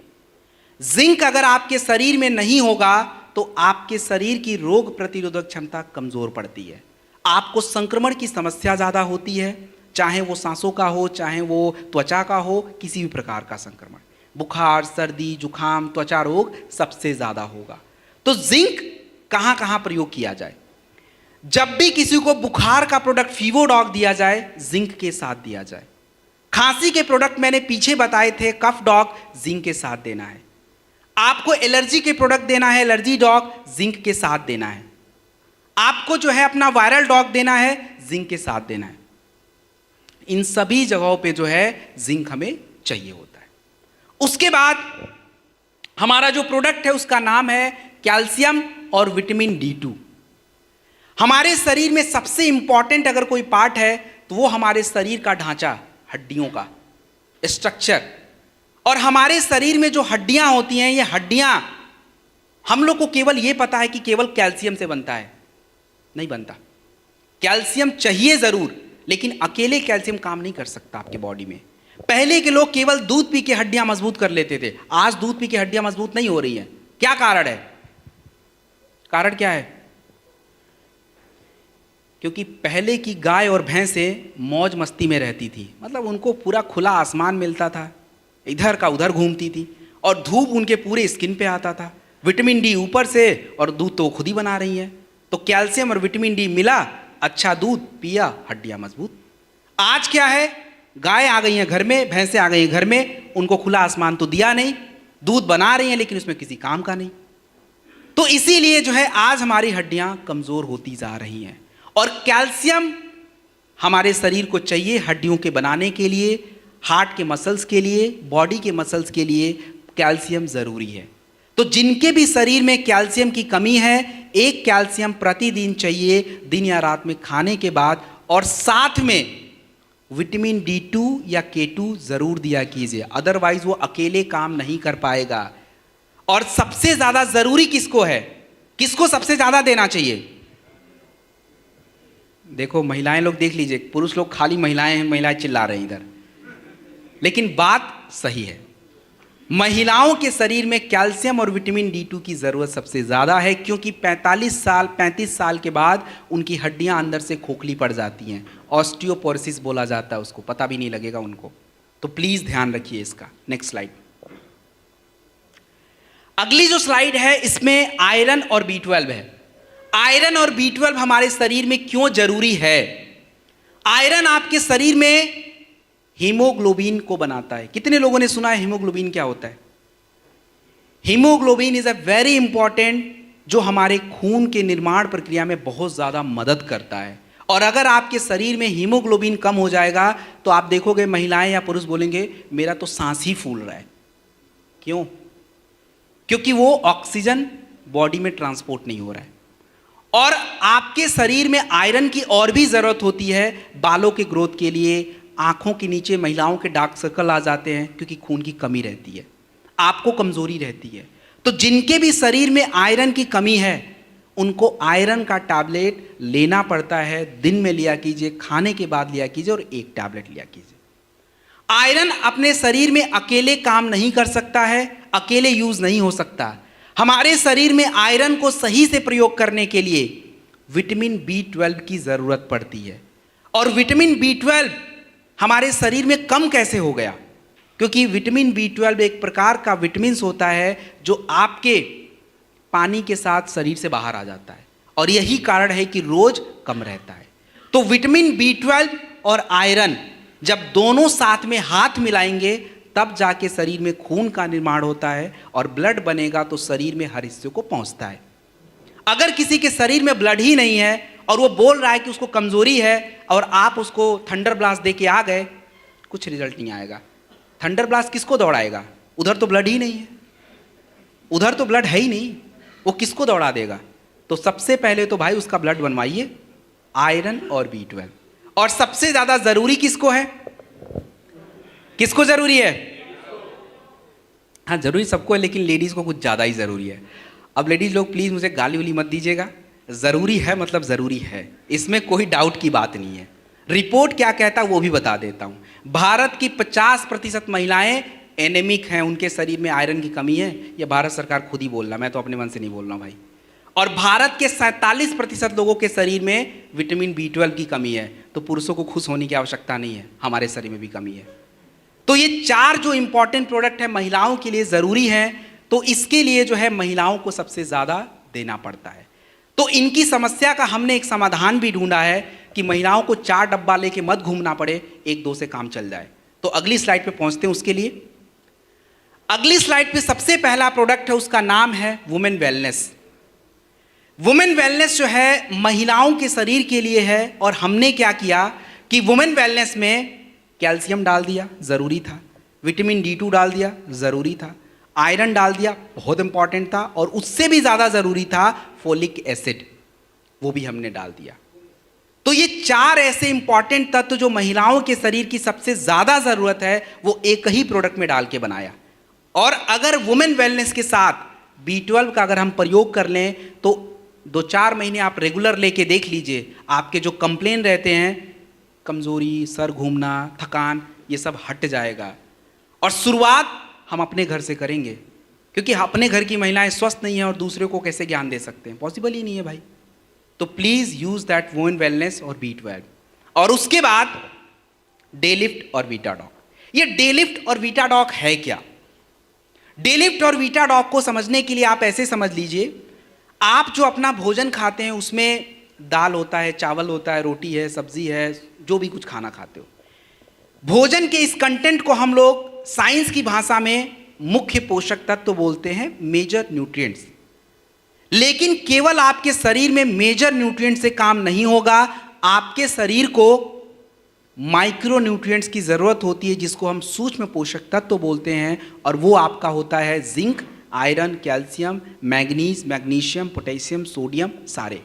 जिंक अगर आपके शरीर में नहीं होगा तो आपके शरीर की रोग प्रतिरोधक क्षमता कमजोर पड़ती है, आपको संक्रमण की समस्या ज्यादा होती है, चाहे वो सांसों का हो, चाहे वो त्वचा का हो, किसी भी प्रकार का संक्रमण, बुखार, सर्दी, जुखाम, त्वचा रोग सबसे ज्यादा होगा। तो जिंक कहां कहां प्रयोग किया जाए? जब भी किसी को बुखार का प्रोडक्ट फीवोडॉक दिया जाए, जिंक के साथ दिया जाए। खांसी के प्रोडक्ट मैंने पीछे बताए थे, कफ डॉक, जिंक के साथ देना है। आपको एलर्जी के प्रोडक्ट देना है, एलर्जी डॉग, जिंक के साथ देना है। आपको जो है अपना वायरल डॉग देना है, जिंक के साथ देना है। इन सभी जगहों पे जो है जिंक हमें चाहिए होता है। उसके बाद हमारा जो प्रोडक्ट है उसका नाम है कैल्शियम और विटामिन D2। हमारे शरीर में सबसे इंपॉर्टेंट अगर कोई पार्ट है तो वो हमारे शरीर का ढांचा, हड्डियों का स्ट्रक्चर। और हमारे शरीर में जो हड्डियां होती हैं, ये हड्डियां हम लोग को केवल ये पता है कि केवल कैल्शियम से बनता है, नहीं बनता। कैल्शियम चाहिए जरूर, लेकिन अकेले कैल्शियम काम नहीं कर सकता आपके बॉडी में। पहले के लोग केवल दूध पी के हड्डियां मजबूत कर लेते थे, आज दूध पी के हड्डियां मजबूत नहीं हो रही हैं। क्या कारण है? कारण क्या है? क्योंकि पहले की गाय और भैंसें मौज मस्ती में रहती थी, मतलब उनको पूरा खुला आसमान मिलता था, इधर का उधर घूमती थी और धूप उनके पूरे स्किन पे आता था, विटामिन डी ऊपर से और दूध तो खुद ही बना रही है। तो कैल्शियम और विटामिन डी मिला, अच्छा दूध पिया, हड्डियां मजबूत। आज क्या है, गाय आ गई हैं घर में, भैंसें आ गई हैं घर में, उनको खुला आसमान तो दिया नहीं, दूध बना रही हैं लेकिन उसमें किसी काम का नहीं। तो इसीलिए जो है आज हमारी हड्डियां कमजोर होती जा रही हैं। और कैल्शियम हमारे शरीर को चाहिए हड्डियों के बनाने के लिए, हार्ट के मसल्स के लिए, बॉडी के मसल्स के लिए कैल्शियम जरूरी है। तो जिनके भी शरीर में कैल्शियम की कमी है, एक कैल्शियम प्रतिदिन चाहिए दिन या रात में खाने के बाद, और साथ में विटामिन D2 या K2 जरूर दिया कीजिए, अदरवाइज वो अकेले काम नहीं कर पाएगा। और सबसे ज्यादा जरूरी किसको है, किसको सबसे ज्यादा देना चाहिए? देखो महिलाएं लोग देख लीजिए, पुरुष लोग खाली महिलाएं हैं, महिलाएं चिल्ला रहे हैं इधर, लेकिन बात सही है। महिलाओं के शरीर में कैल्शियम और विटामिन D2 की ज़रूरत सबसे ज़्यादा है, क्योंकि 35 साल के बाद उनकी हड्डियां अंदर से खोखली पड़ जाती हैं, ऑस्टियोपोरोसिस बोला जाता है उसको, पता भी नहीं लगेगा उनको। तो प्लीज़ ध्यान रखिए इसका। Next slide. अगली जो स्लाइड है इसमें आयरन और B12 है। आयरन और B12 हमारे शरीर में क्यों जरूरी है? आयरन आपके शरीर में हीमोग्लोबिन को बनाता है। कितने लोगों ने सुना है हीमोग्लोबिन क्या होता है? Haemoglobin is a very important, जो हमारे खून के निर्माण प्रक्रिया में बहुत ज़्यादा मदद करता है। और अगर आपके शरीर में हीमोग्लोबिन कम हो जाएगा तो आप देखोगे महिलाएं या पुरुष बोलेंगे मेरा तो सांस ही फूल रहा है। क्यों? क्योंकि वो ऑक्सीजन बॉडी में ट्रांसपोर्ट नहीं हो रहा है। और आपके शरीर में आयरन की और भी ज़रूरत होती है, बालों के ग्रोथ के लिए। आंखों के नीचे महिलाओं के डार्क सर्कल आ जाते हैं क्योंकि खून की कमी रहती है, आपको कमजोरी रहती है। तो जिनके भी शरीर में आयरन की कमी है उनको आयरन का टैबलेट लेना पड़ता है। दिन में लिया कीजिए, खाने के बाद लिया कीजिए और एक टैबलेट लिया कीजिए। आयरन अपने शरीर में अकेले काम नहीं कर सकता है, अकेले यूज नहीं हो सकता। हमारे शरीर में आयरन को सही से प्रयोग करने के लिए विटामिन B12 की जरूरत पड़ती है। और विटामिन B12 हमारे शरीर में कम कैसे हो गया? क्योंकि विटामिन B12 एक प्रकार का विटामिन होता है जो आपके पानी के साथ शरीर से बाहर आ जाता है, और यही कारण है कि रोज कम रहता है। तो विटामिन B12 और आयरन जब दोनों साथ में हाथ मिलाएंगे तब जाके शरीर में खून का निर्माण होता है और ब्लड बनेगा तो शरीर में हर हिस्से को पहुंचता है। अगर किसी के शरीर में ब्लड ही नहीं है और वो बोल रहा है कि उसको कमजोरी है और आप उसको थंडर ब्लास्ट दे के आ गए, कुछ रिजल्ट नहीं आएगा। थंडर ब्लास्ट किसको दौड़ाएगा? उधर तो ब्लड ही नहीं है, उधर तो ब्लड है ही नहीं, वो किसको दौड़ा देगा? तो सबसे पहले तो भाई उसका ब्लड बनवाइए, आयरन और B12। और सबसे ज्यादा जरूरी किसको है? किसको जरूरी है? हाँ जरूरी सबको है, लेकिन लेडीज को कुछ ज्यादा ही जरूरी है। अब लेडीज लोग प्लीज मुझे गाली वाली मत दीजिएगा, जरूरी है मतलब जरूरी है, इसमें कोई डाउट की बात नहीं है। रिपोर्ट क्या कहता है वो भी बता देता हूं। भारत की 50% महिलाएं एनेमिक हैं, उनके शरीर में आयरन की कमी है। ये भारत सरकार खुद ही बोल रहा, मैं तो अपने मन से नहीं बोल रहा भाई। और भारत के 47% लोगों के शरीर में विटामिन B12 की कमी है। तो पुरुषों को खुश होने की आवश्यकता नहीं है, हमारे शरीर में भी कमी है। तो ये 4 जो इंपॉर्टेंट प्रोडक्ट है महिलाओं के लिए जरूरी है, तो इसके लिए जो है महिलाओं को सबसे ज्यादा देना पड़ता है। तो इनकी समस्या का हमने एक समाधान भी ढूंढा है कि महिलाओं को 4 डब्बा लेके मत घूमना पड़े, 1-2 से काम चल जाए। तो अगली स्लाइड पे पहुंचते हैं उसके लिए। अगली स्लाइड पे सबसे पहला प्रोडक्ट है, उसका नाम है वुमेन वेलनेस। वुमेन वेलनेस जो है महिलाओं के शरीर के लिए है। और हमने क्या किया कि वुमेन वेलनेस में कैल्शियम डाल दिया, जरूरी था, विटामिन D2 डाल दिया, जरूरी था, आयरन डाल दिया, बहुत इंपॉर्टेंट था, और उससे भी ज्यादा जरूरी था फोलिक एसिड, वो भी हमने डाल दिया। तो ये 4 ऐसे इंपॉर्टेंट तत्व जो महिलाओं के शरीर की सबसे ज्यादा जरूरत है वो एक ही प्रोडक्ट में डाल के बनाया। और अगर वुमेन वेलनेस के साथ B12 का अगर हम प्रयोग कर लें तो 2-4 महीने आप रेगुलर लेके देख लीजिए, आपके जो कंप्लेन रहते हैं, कमजोरी, सर घूमना, थकान, ये सब हट जाएगा। और शुरुआत हम अपने घर से करेंगे, क्योंकि अपने घर की महिलाएं स्वस्थ नहीं है और दूसरे को कैसे ज्ञान दे सकते हैं? पॉसिबल ही नहीं है भाई। तो please use that women wellness और B12। और उसके बाद डे लिफ्ट और बीटा डॉग, ये डेलिफ्ट और वीटाडॉक है क्या? डेलिफ्ट और वीटाडॉक को समझने के लिए आप ऐसे समझ लीजिए, आप जो अपना भोजन खाते हैं उसमें दाल होता है, चावल होता है, रोटी है, सब्जी है, जो भी कुछ खाना खाते हो, भोजन के इस कंटेंट को हम लोग साइंस की भाषा में मुख्य पोषक तत्व बोलते हैं, मेजर न्यूट्रिएंट्स। लेकिन केवल आपके शरीर में मेजर न्यूट्रिएंट से काम नहीं होगा, आपके शरीर को माइक्रो न्यूट्रिएंट्स की जरूरत होती है, जिसको हम सूक्ष्म पोषक तत्व बोलते हैं, और वो आपका होता है zinc, iron, calcium, manganese, magnesium, potassium, sodium, सारे।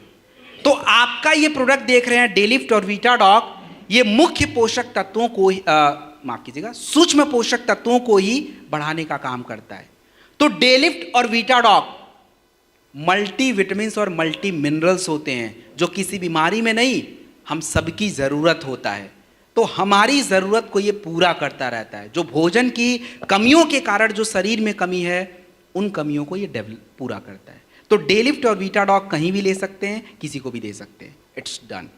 तो आपका ये प्रोडक्ट देख रहे हैं डेलिफ्ट और वीटाडॉक, ये मुख्य पोषक तत्वों को माफ कीजिएगा, सूक्ष्म पोषक तत्वों को ही बढ़ाने का काम करता है। तो डेलिफ्ट और वीटाडॉक मल्टी विटामिन्स और मल्टी मिनरल्स होते हैं, जो किसी बीमारी में नहीं, हम सबकी ज़रूरत होता है। तो हमारी ज़रूरत को ये पूरा करता रहता है। जो भोजन की कमियों के कारण जो शरीर में कमी है, उन कमियों को ये पूरा करता है। तो डेलिफ्ट और वीटाडॉक कहीं भी ले सकते हैं, किसी को भी दे सकते हैं। It's done.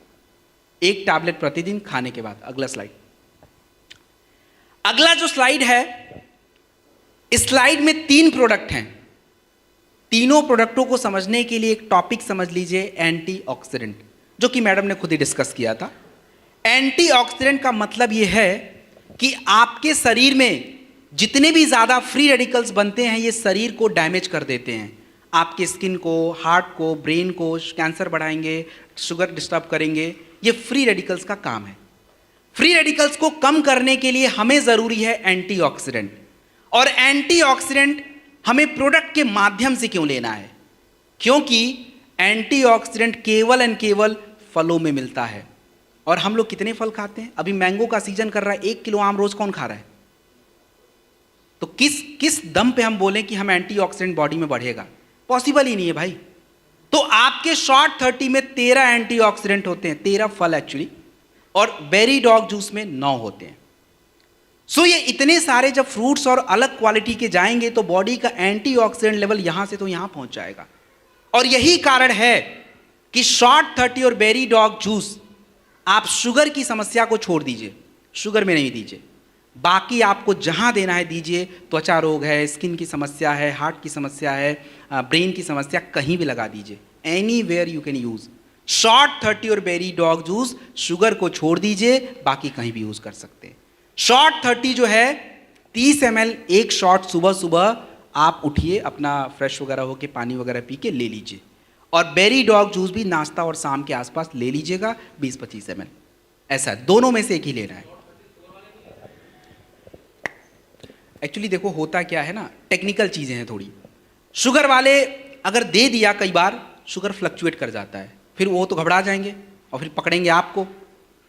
एक टैबलेट प्रतिदिन खाने के बाद। अगला स्लाइड। अगला जो स्लाइड है, इस स्लाइड में 3 प्रोडक्ट हैं। तीनों प्रोडक्टों को समझने के लिए एक टॉपिक समझ लीजिए, एंटीऑक्सीडेंट, जो कि मैडम ने खुद ही डिस्कस किया था। एंटीऑक्सीडेंट का मतलब यह है कि आपके शरीर में जितने भी ज़्यादा फ्री रेडिकल्स बनते हैं, ये शरीर को डैमेज कर देते हैं। आपके स्किन को, हार्ट को, ब्रेन को, कैंसर बढ़ाएंगे, शुगर डिस्टर्ब करेंगे। ये फ्री रेडिकल्स का काम है। फ्री रेडिकल्स को कम करने के लिए हमें ज़रूरी है एंटीऑक्सीडेंट। और एंटीऑक्सीडेंट हमें प्रोडक्ट के माध्यम से क्यों लेना है? क्योंकि एंटीऑक्सीडेंट केवल एंड केवल फलों में मिलता है। और हम लोग कितने फल खाते हैं? अभी मैंगो का सीजन कर रहा है, 1 किलो आम रोज कौन खा रहा है? तो किस दम पे हम बोलें कि हम एंटीऑक्सीडेंट बॉडी में बढ़ेगा? पॉसिबल ही नहीं है भाई। तो आपके शॉर्ट 30 में 13 एंटीऑक्सीडेंट होते हैं, 13 फल एक्चुअली, और बेरी डॉग जूस में 9 होते हैं। सो ये इतने सारे जब फ्रूट्स और अलग क्वालिटी के जाएंगे तो बॉडी का एंटीऑक्सीडेंट लेवल यहां से तो यहां पहुंच जाएगा। और यही कारण है कि शॉर्ट 30 और बेरी डॉग जूस, आप शुगर की समस्या को छोड़ दीजिए, शुगर में नहीं दीजिए, बाकी आपको जहां देना है दीजिए। त्वचा रोग है, स्किन की समस्या है, हार्ट की समस्या है, ब्रेन की समस्या, कहीं भी लगा दीजिए। Anywhere you can use short 30 और बेरी डॉग जूस। शुगर को छोड़ दीजिए, बाकी कहीं भी यूज कर सकते हैं। शॉर्ट 30 जो है 30 ml एक शॉट सुबह सुबह आप उठिए, अपना फ्रेश वगैरह होके पानी वगैरह पी के ले लीजिए। और बेरी डॉग जूस भी नाश्ता और शाम के आसपास ले लीजिएगा, 20-25 ml। ऐसा दोनों में से एक ही लेना है। एक्चुअली देखो होता क्या है ना, टेक्निकल चीज़ें हैं थोड़ी। शुगर वाले अगर दे दिया, कई बार शुगर फ्लक्चुएट कर जाता है, फिर वो तो घबरा जाएंगे और फिर पकड़ेंगे आपको,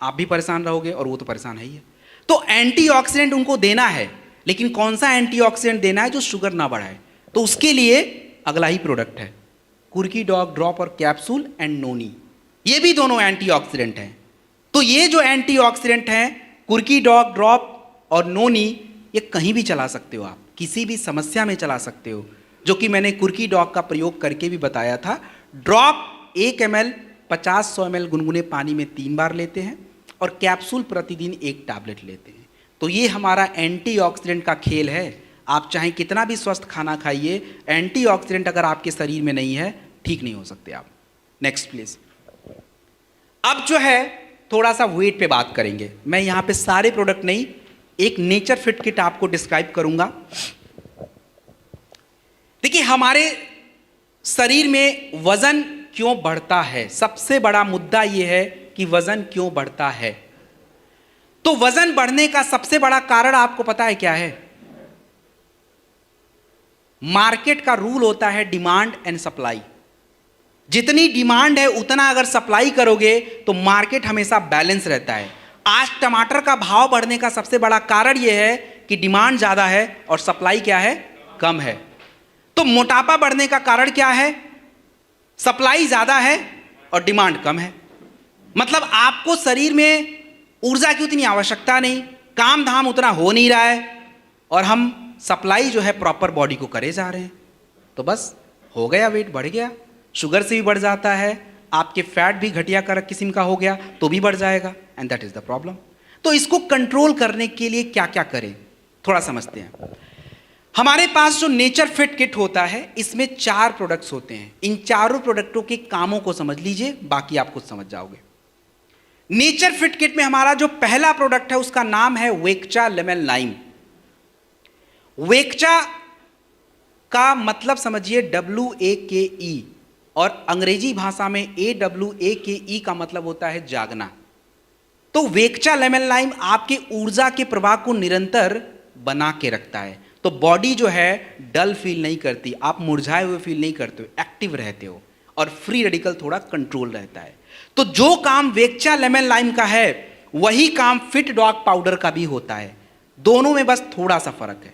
आप भी परेशान रहोगे और वो तो परेशान है ही है। तो एंटीऑक्सीडेंट उनको देना है, लेकिन कौन सा एंटीऑक्सीडेंट देना है जो शुगर ना बढ़ाए? तो उसके लिए अगला ही प्रोडक्ट है, कुर्की डॉग ड्रॉप और कैप्सूल एंड नोनी। ये भी दोनों एंटीऑक्सीडेंट हैं। तो ये जो एंटीऑक्सीडेंट हैं, कुर्की डॉग ड्रॉप और नोनी, ये कहीं भी चला सकते हो आप, किसी भी समस्या में चला सकते हो, जो कि मैंने कुर्की डॉग का प्रयोग करके भी बताया था। ड्रॉप 1 ml 50-100 ml गुनगुने पानी में 3 बार लेते हैं, और कैप्सूल प्रतिदिन 1 टैबलेट लेते हैं। तो ये हमारा एंटीऑक्सीडेंट का खेल है। आप चाहे कितना भी स्वस्थ खाना खाइए, एंटीऑक्सीडेंट अगर आपके शरीर में नहीं है, ठीक नहीं हो सकते आप। Next please. अब जो है थोड़ा सा वेट पे बात करेंगे। मैं यहाँ पे सारे प्रोडक्ट नहीं, एक नेचर फिट किट आपको डिस्क्राइब करूंगा। देखिए हमारे शरीर में वजन क्यों बढ़ता है, सबसे बड़ा मुद्दा यह है कि वजन क्यों बढ़ता है। तो वजन बढ़ने का सबसे बड़ा कारण आपको पता है क्या है? मार्केट का रूल होता है डिमांड एंड सप्लाई। जितनी डिमांड है उतना अगर सप्लाई करोगे तो मार्केट हमेशा बैलेंस रहता है। आज टमाटर का भाव बढ़ने का सबसे बड़ा कारण यह है कि डिमांड ज्यादा है और सप्लाई क्या है? कम है। तो मोटापा बढ़ने का कारण क्या है? सप्लाई ज्यादा है और डिमांड कम है। मतलब आपको शरीर में ऊर्जा की उतनी आवश्यकता नहीं, काम धाम उतना हो नहीं रहा है, और हम सप्लाई जो है प्रॉपर बॉडी को करे जा रहे हैं, तो बस हो गया, वेट बढ़ गया। शुगर से भी बढ़ जाता है, आपके फैट भी घटिया कर किस्म का हो गया तो भी बढ़ जाएगा, and that is the problem. तो इसको कंट्रोल करने के लिए क्या क्या करें, थोड़ा समझते हैं। हमारे पास जो नेचर फिट किट होता है, इसमें 4 प्रोडक्ट्स होते हैं। इन चारों प्रोडक्टों के कामों को समझ लीजिए, बाकी आप खुद समझ जाओगे। नेचर फिट किट में हमारा जो पहला प्रोडक्ट है उसका नाम है वेक्चा लेमन लाइम। वेक्चा का मतलब समझिए WAKE, और अंग्रेजी भाषा में AWAKE का मतलब होता है जागना। तो वेक्चा लेमन लाइम आपके ऊर्जा के प्रवाह को निरंतर बना के रखता है। तो बॉडी जो है डल फील नहीं करती, आप मुरझाए हुए फील नहीं करते हो, एक्टिव रहते हो, और फ्री रेडिकल थोड़ा कंट्रोल रहता है। तो जो काम वेक्चा लेमन लाइम का है वही काम फिट डॉग पाउडर का भी होता है, दोनों में बस थोड़ा सा फर्क है।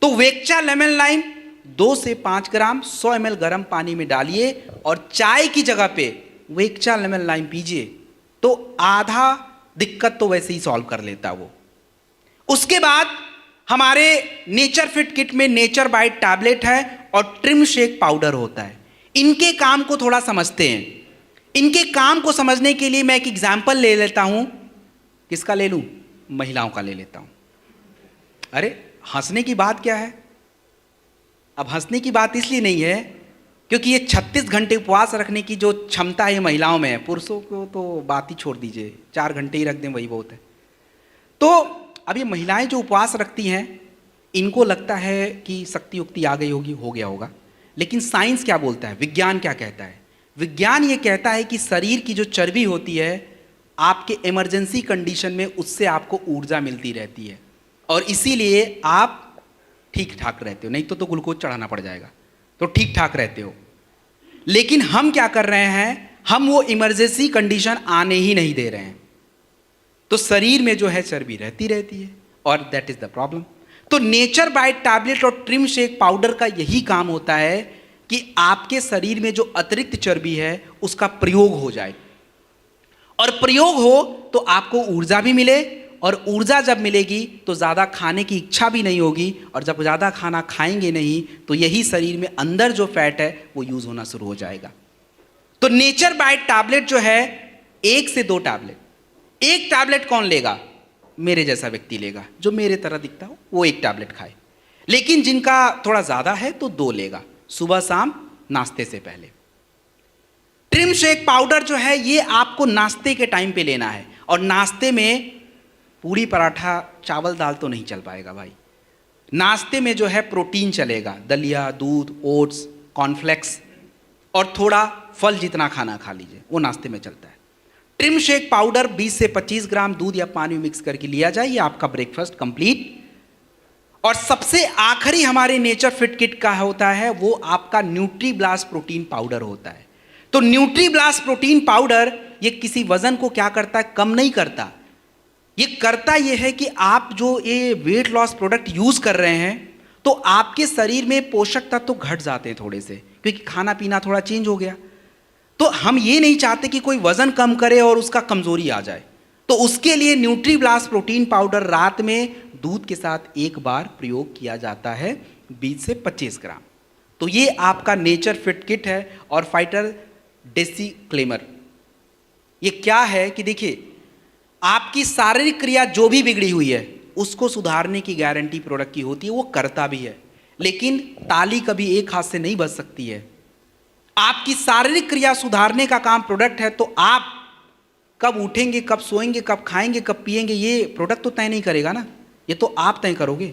तो वेक्चा लेमन लाइम 2 से 5 ग्राम 100 ml गर्म पानी में डालिए और चाय की जगह पे वेक्चा लेमन लाइम पीजिए, तो आधा दिक्कत तो वैसे ही सॉल्व कर लेता वो। उसके बाद हमारे नेचर फिट किट में नेचर बाइट टैबलेट है और ट्रिम शेक पाउडर होता है। इनके काम को थोड़ा समझते हैं। इनके काम को समझने के लिए मैं एक एग्जाम्पल ले लेता हूं। किसका ले लूं? महिलाओं का ले लेता हूं। अरे हंसने की बात क्या है? अब हंसने की बात इसलिए नहीं है क्योंकि ये 36 घंटे उपवास रखने की जो क्षमता है महिलाओं में है। पुरुषों को तो बात ही छोड़ दीजिए, 4 घंटे ही रख दें वही बहुत है। तो अब ये महिलाएं जो उपवास रखती हैं, इनको लगता है कि शक्ति उक्ति आ गई होगी, हो गया होगा। लेकिन साइंस क्या बोलता है, विज्ञान क्या कहता है? विज्ञान ये कहता है कि शरीर की जो चर्बी होती है, आपके इमरजेंसी कंडीशन में उससे आपको ऊर्जा मिलती रहती है, और इसीलिए आप ठीक ठाक रहते हो। नहीं तो ग्लूकोज चढ़ाना पड़ जाएगा, तो ठीक ठाक रहते हो। लेकिन हम क्या कर रहे हैं, हम वो इमरजेंसी कंडीशन आने ही नहीं दे रहे हैं, तो शरीर में जो है चर्बी रहती है, और दैट इज द प्रॉब्लम। तो नेचर बाइट टैबलेट और ट्रिम शेक पाउडर का यही काम होता है कि आपके शरीर में जो अतिरिक्त चर्बी है उसका प्रयोग हो जाए, और प्रयोग हो तो आपको ऊर्जा भी मिले, और ऊर्जा जब मिलेगी तो ज़्यादा खाने की इच्छा भी नहीं होगी, और जब ज़्यादा खाना खाएंगे नहीं तो यही शरीर में अंदर जो फैट है वो यूज़ होना शुरू हो जाएगा। तो नेचर बाइट टैबलेट जो है 1 से 2 टैबलेट, एक टैबलेट कौन लेगा? मेरे जैसा व्यक्ति लेगा, जो मेरे तरह दिखता हो वो 1 टैबलेट खाए। लेकिन जिनका थोड़ा ज़्यादा है तो 2 लेगा, सुबह शाम नाश्ते से पहले। ट्रिम शेक पाउडर जो है ये आपको नाश्ते के टाइम पे लेना है, और नाश्ते में पूरी पराठा चावल दाल तो नहीं चल पाएगा भाई। नाश्ते में जो है प्रोटीन चलेगा, दलिया, दूध, ओट्स, कॉर्नफ्लेक्स, और थोड़ा फल जितना खाना खा लीजिए, वो नाश्ते में चलता है। ट्रिम शेक पाउडर 20 से 25 ग्राम दूध या पानी में मिक्स करके लिया जाए, ये आपका ब्रेकफास्ट कंप्लीट। और सबसे आखिरी हमारे नेचर फिट किट का होता है वो आपका न्यूट्री ब्लास्ट प्रोटीन पाउडर होता है। तो न्यूट्री ब्लास्ट प्रोटीन पाउडर ये किसी वजन को क्या करता है, कम नहीं करता। ये करता ये है कि आप जो ये वेट लॉस प्रोडक्ट यूज कर रहे हैं तो आपके शरीर में पोषक तत्व तो घट जाते हैं थोड़े से, क्योंकि खाना पीना थोड़ा चेंज हो गया। तो हम ये नहीं चाहते कि कोई वजन कम करे और उसका कमजोरी आ जाए, तो उसके लिए न्यूट्री ब्लास्ट प्रोटीन पाउडर रात में दूध के साथ 1 बार प्रयोग किया जाता है, 20 से 25 ग्राम। तो ये आपका नेचर फिट किट है। और फाइटर डिस्क्लेमर ये क्या है कि देखिए, आपकी शारीरिक क्रिया जो भी बिगड़ी हुई है उसको सुधारने की गारंटी प्रोडक्ट की होती है, वो करता भी है। लेकिन ताली कभी एक हाथ से नहीं बज सकती है। आपकी शारीरिक क्रिया सुधारने का काम प्रोडक्ट है, तो आप कब उठेंगे, कब सोएंगे, कब खाएंगे, कब पिएंगे, ये प्रोडक्ट तो तय नहीं करेगा ना, ये तो आप तय करोगे।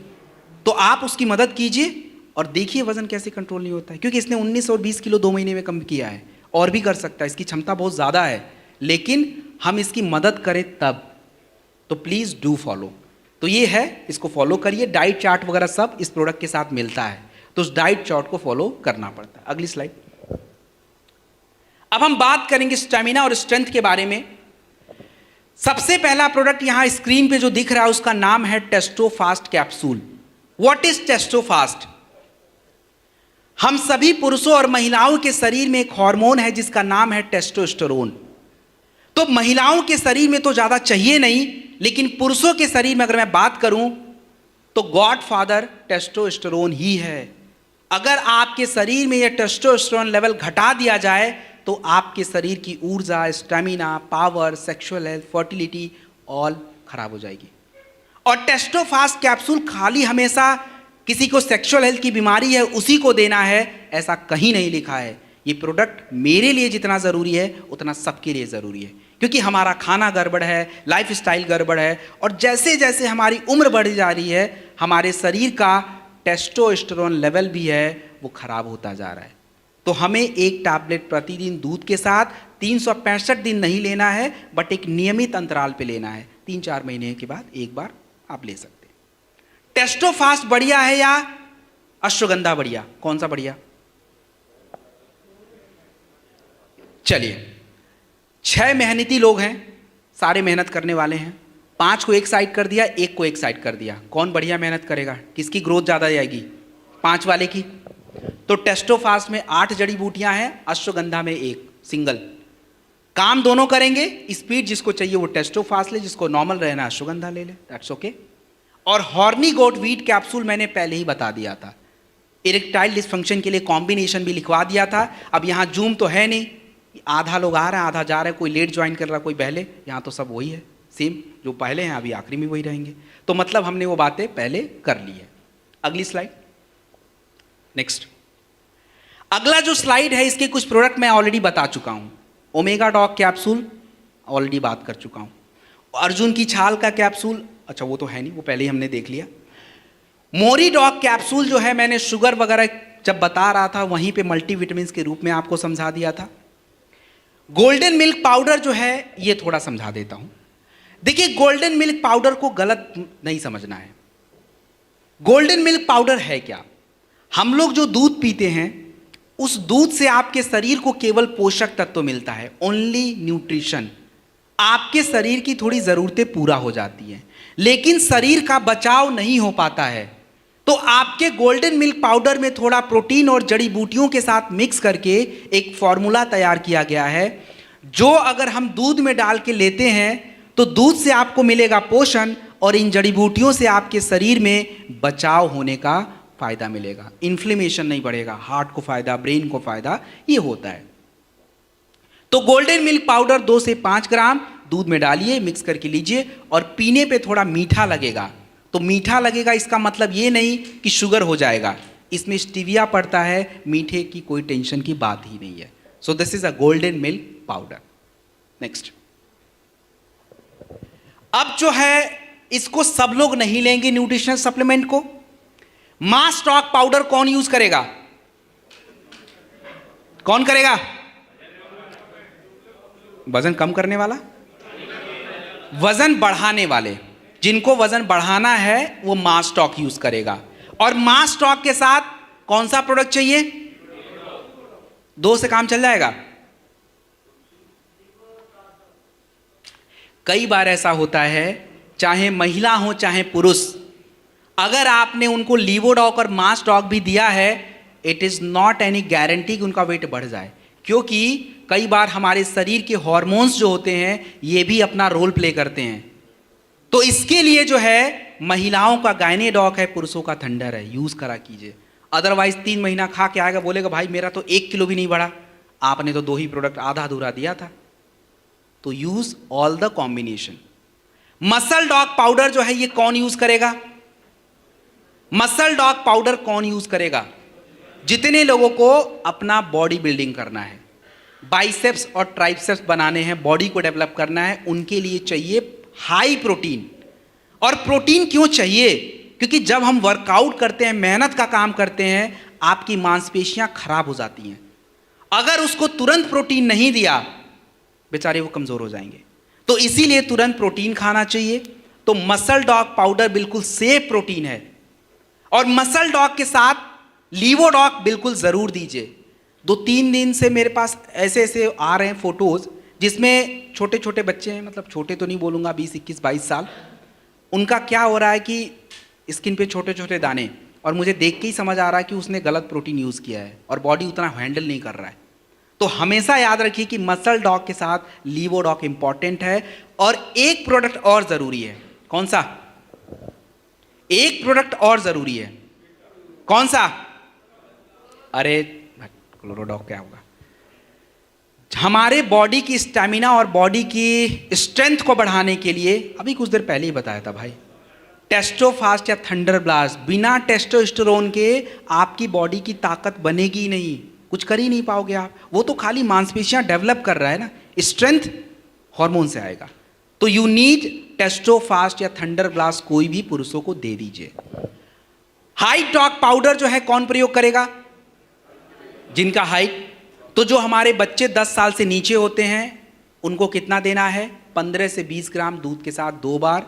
तो आप उसकी मदद कीजिए और देखिए वजन कैसे कंट्रोल नहीं होता है। क्योंकि इसने 19 और 20 किलो 2 महीने में कम किया है, और भी कर सकता है, इसकी क्षमता बहुत ज़्यादा है, लेकिन हम इसकी मदद करें तब। तो प्लीज़ डू फॉलो। तो ये है, इसको फॉलो करिए। डाइट चार्ट वगैरह सब इस प्रोडक्ट के साथ मिलता है, तो उस डाइट चार्ट को फॉलो करना पड़ता है। अगली स्लाइड। अब हम बात करेंगे स्टेमिना और स्ट्रेंथ के बारे में। सबसे पहला प्रोडक्ट यहां स्क्रीन पे जो दिख रहा है उसका नाम है Testofast capsule. What is Testofast? हम सभी पुरुषों और महिलाओं के शरीर में एक हार्मोन है जिसका नाम है टेस्टोस्टेरोन। तो महिलाओं के शरीर में तो ज्यादा चाहिए नहीं, लेकिन पुरुषों के शरीर में अगर मैं बात करूं तो गॉड फादर टेस्टोस्टेरोन ही है। अगर आपके शरीर में यह टेस्टोस्टेरोन लेवल घटा दिया जाए तो आपके शरीर की ऊर्जा, stamina, power, sexual health, fertility all खराब हो जाएगी। और टेस्टोफास्ट कैप्सूल खाली हमेशा किसी को सेक्सुअल हेल्थ की बीमारी है उसी को देना है, ऐसा कहीं नहीं लिखा है। ये प्रोडक्ट मेरे लिए जितना ज़रूरी है उतना सबके लिए ज़रूरी है, क्योंकि हमारा खाना गड़बड़ है, लाइफ स्टाइल गड़बड़ है, और जैसे जैसे हमारी उम्र बढ़ जा रही है हमारे शरीर का टेस्टोस्टेरोन लेवल भी है वो खराब होता जा रहा है। तो हमें एक टैबलेट प्रतिदिन दूध के साथ 365 दिन नहीं लेना है, बट एक नियमित अंतराल पे लेना है। 3-4 महीने के बाद एक बार आप ले सकते हैं। टेस्टोफास्ट बढ़िया है या अश्वगंधा बढ़िया? कौन सा बढ़िया? चलिए, 6 मेहनती लोग हैं, सारे मेहनत करने वाले हैं। 5 को एक साइड कर दिया, 1 को एक साइड कर दिया। कौन बढ़िया मेहनत करेगा? किसकी ग्रोथ ज़्यादा जाएगी? 5 वाले की। तो टेस्टोफास्ट में 8 जड़ी बूटियां हैं, अश्वगंधा में 1 सिंगल। काम दोनों करेंगे। स्पीड जिसको चाहिए वो टेस्टोफास्ट ले, जिसको नॉर्मल रहना अश्वगंधा ले ले, दैट्स ओके। और हॉर्नी गोट वीट कैप्सूल मैंने पहले ही बता दिया था। इरेक्टाइल डिस्फंक्शन के लिए कॉम्बिनेशन भी लिखवा दिया था। अब यहाँ जूम तो है नहीं, आधा लोग आ रहे हैं आधा जा रहे हैं, कोई लेट ज्वाइन कर रहा कोई पहले, यहाँ तो सब वही है सेम, जो पहले हैं अभी आखिरी में वही रहेंगे। तो मतलब हमने वो बातें पहले कर ली है। अगली स्लाइड, नेक्स्ट। अगला जो स्लाइड है इसके कुछ प्रोडक्ट मैं ऑलरेडी बता चुका हूँ। ओमेगा डॉग कैप्सूल ऑलरेडी बात कर चुका हूँ। अर्जुन की छाल का कैप्सूल, अच्छा वो तो है नहीं, वो पहले ही हमने देख लिया। मोरी डॉग कैप्सूल जो है मैंने शुगर वगैरह जब बता रहा था वहीं पे मल्टीविटामिन के रूप में आपको समझा दिया था। गोल्डन मिल्क पाउडर जो है ये थोड़ा समझा देता हूं। देखिए, गोल्डन मिल्क पाउडर को गलत नहीं समझना है। गोल्डन मिल्क पाउडर है क्या? हम लोग जो दूध पीते हैं उस दूध से आपके शरीर को केवल पोषक तत्व मिलता है, ओनली न्यूट्रिशन। आपके शरीर की थोड़ी ज़रूरतें पूरा हो जाती हैं, लेकिन शरीर का बचाव नहीं हो पाता है। तो आपके गोल्डन मिल्क पाउडर में थोड़ा प्रोटीन और जड़ी बूटियों के साथ मिक्स करके एक फॉर्मूला तैयार किया गया है, जो अगर हम दूध में डाल के लेते हैं तो दूध से आपको मिलेगा पोषण और इन जड़ी बूटियों से आपके शरीर में बचाव होने का फायदा मिलेगा। इन्फ्लेमेशन नहीं बढ़ेगा, हार्ट को फायदा, ब्रेन को फायदा, ये होता है। तो गोल्डन मिल्क पाउडर 2 से 5 ग्राम दूध में डालिए, मिक्स करके लीजिए, और पीने पे थोड़ा मीठा लगेगा। तो मीठा लगेगा इसका मतलब ये नहीं कि शुगर हो जाएगा, इसमें स्टीविया पड़ता है, मीठे की कोई टेंशन की बात ही नहीं है। So this is a golden milk powder. Next, अब जो है इसको सब लोग नहीं लेंगे न्यूट्रिशनल सप्लीमेंट को। मास स्टॉक पाउडर कौन यूज करेगा? कौन करेगा? वजन कम करने वाला, वजन बढ़ाने वाले। जिनको वजन बढ़ाना है वो मास स्टॉक यूज करेगा। और मास स्टॉक के साथ कौन सा प्रोडक्ट चाहिए? 2 से काम चल जाएगा। कई बार ऐसा होता है, चाहे महिला हो चाहे पुरुष, अगर आपने उनको लीवोडॉक और मास डॉक भी दिया है, it is not any guarantee कि उनका वेट बढ़ जाए, क्योंकि कई बार हमारे शरीर के हार्मोन्स जो होते हैं ये भी अपना रोल प्ले करते हैं। तो इसके लिए जो है महिलाओं का गायनेडॉक है, पुरुषों का थंडर है, यूज करा कीजिए। अदरवाइज 3 महीना खा के आएगा, बोलेगा भाई मेरा तो 1 किलो भी नहीं बढ़ा, आपने तो 2 ही प्रोडक्ट आधा अधूरा दिया था। तो use all the combination. Muscle dog powder जो है ये कौन यूज करेगा? मसल डॉग पाउडर कौन यूज करेगा? जितने लोगों को अपना बॉडी बिल्डिंग करना है, बाइसेप्स और ट्राइसेप्स बनाने हैं, बॉडी को डेवलप करना है, उनके लिए चाहिए हाई प्रोटीन। और प्रोटीन क्यों चाहिए? क्योंकि जब हम वर्कआउट करते हैं, मेहनत का काम करते हैं, आपकी मांसपेशियां खराब हो जाती हैं। अगर उसको तुरंत प्रोटीन नहीं दिया, बेचारे वो कमजोर हो जाएंगे। तो इसीलिए तुरंत प्रोटीन खाना चाहिए। तो मसल डॉग पाउडर बिल्कुल सेफ प्रोटीन है। और मसल डॉग के साथ लीवोडॉक बिल्कुल जरूर दीजिए। 2-3 दिन से मेरे पास ऐसे ऐसे आ रहे हैं फोटोज जिसमें छोटे छोटे बच्चे हैं, मतलब छोटे तो नहीं बोलूँगा, 20, 21, 22 साल, उनका क्या हो रहा है कि स्किन पे छोटे छोटे दाने, और मुझे देख के ही समझ आ रहा है कि उसने गलत प्रोटीन यूज़ किया है और बॉडी उतना हैंडल नहीं कर रहा है। तो हमेशा याद रखिए कि मसल डॉग के साथ लीवोडॉक इंपॉर्टेंट है। और एक प्रोडक्ट और ज़रूरी है। कौन सा? एक प्रोडक्ट और ज़रूरी है। कौन सा? अरे क्लोरोडॉक क्या होगा? हमारे बॉडी की स्टैमिना और बॉडी की स्ट्रेंथ को बढ़ाने के लिए, अभी कुछ देर पहले ही बताया था भाई, टेस्टोफास्ट या थंडर ब्लास्ट, बिना टेस्टोस्टेरोन के आपकी बॉडी की ताकत बनेगी ही नहीं, कुछ कर ही नहीं पाओगे आप। वो तो खाली मांसपेशियां डेवलप कर रहा है ना, स्ट्रेंथ हार्मोन से आएगा। तो यू नीड टेस्टोफास्ट या थंडर ब्लास्ट, कोई भी पुरुषों को दे दीजिए। हाई टॉक पाउडर जो है कौन प्रयोग करेगा? जिनका हाइट, तो जो हमारे बच्चे 10 साल से नीचे होते हैं उनको कितना देना है? 15 से 20 ग्राम दूध के साथ 2 बार,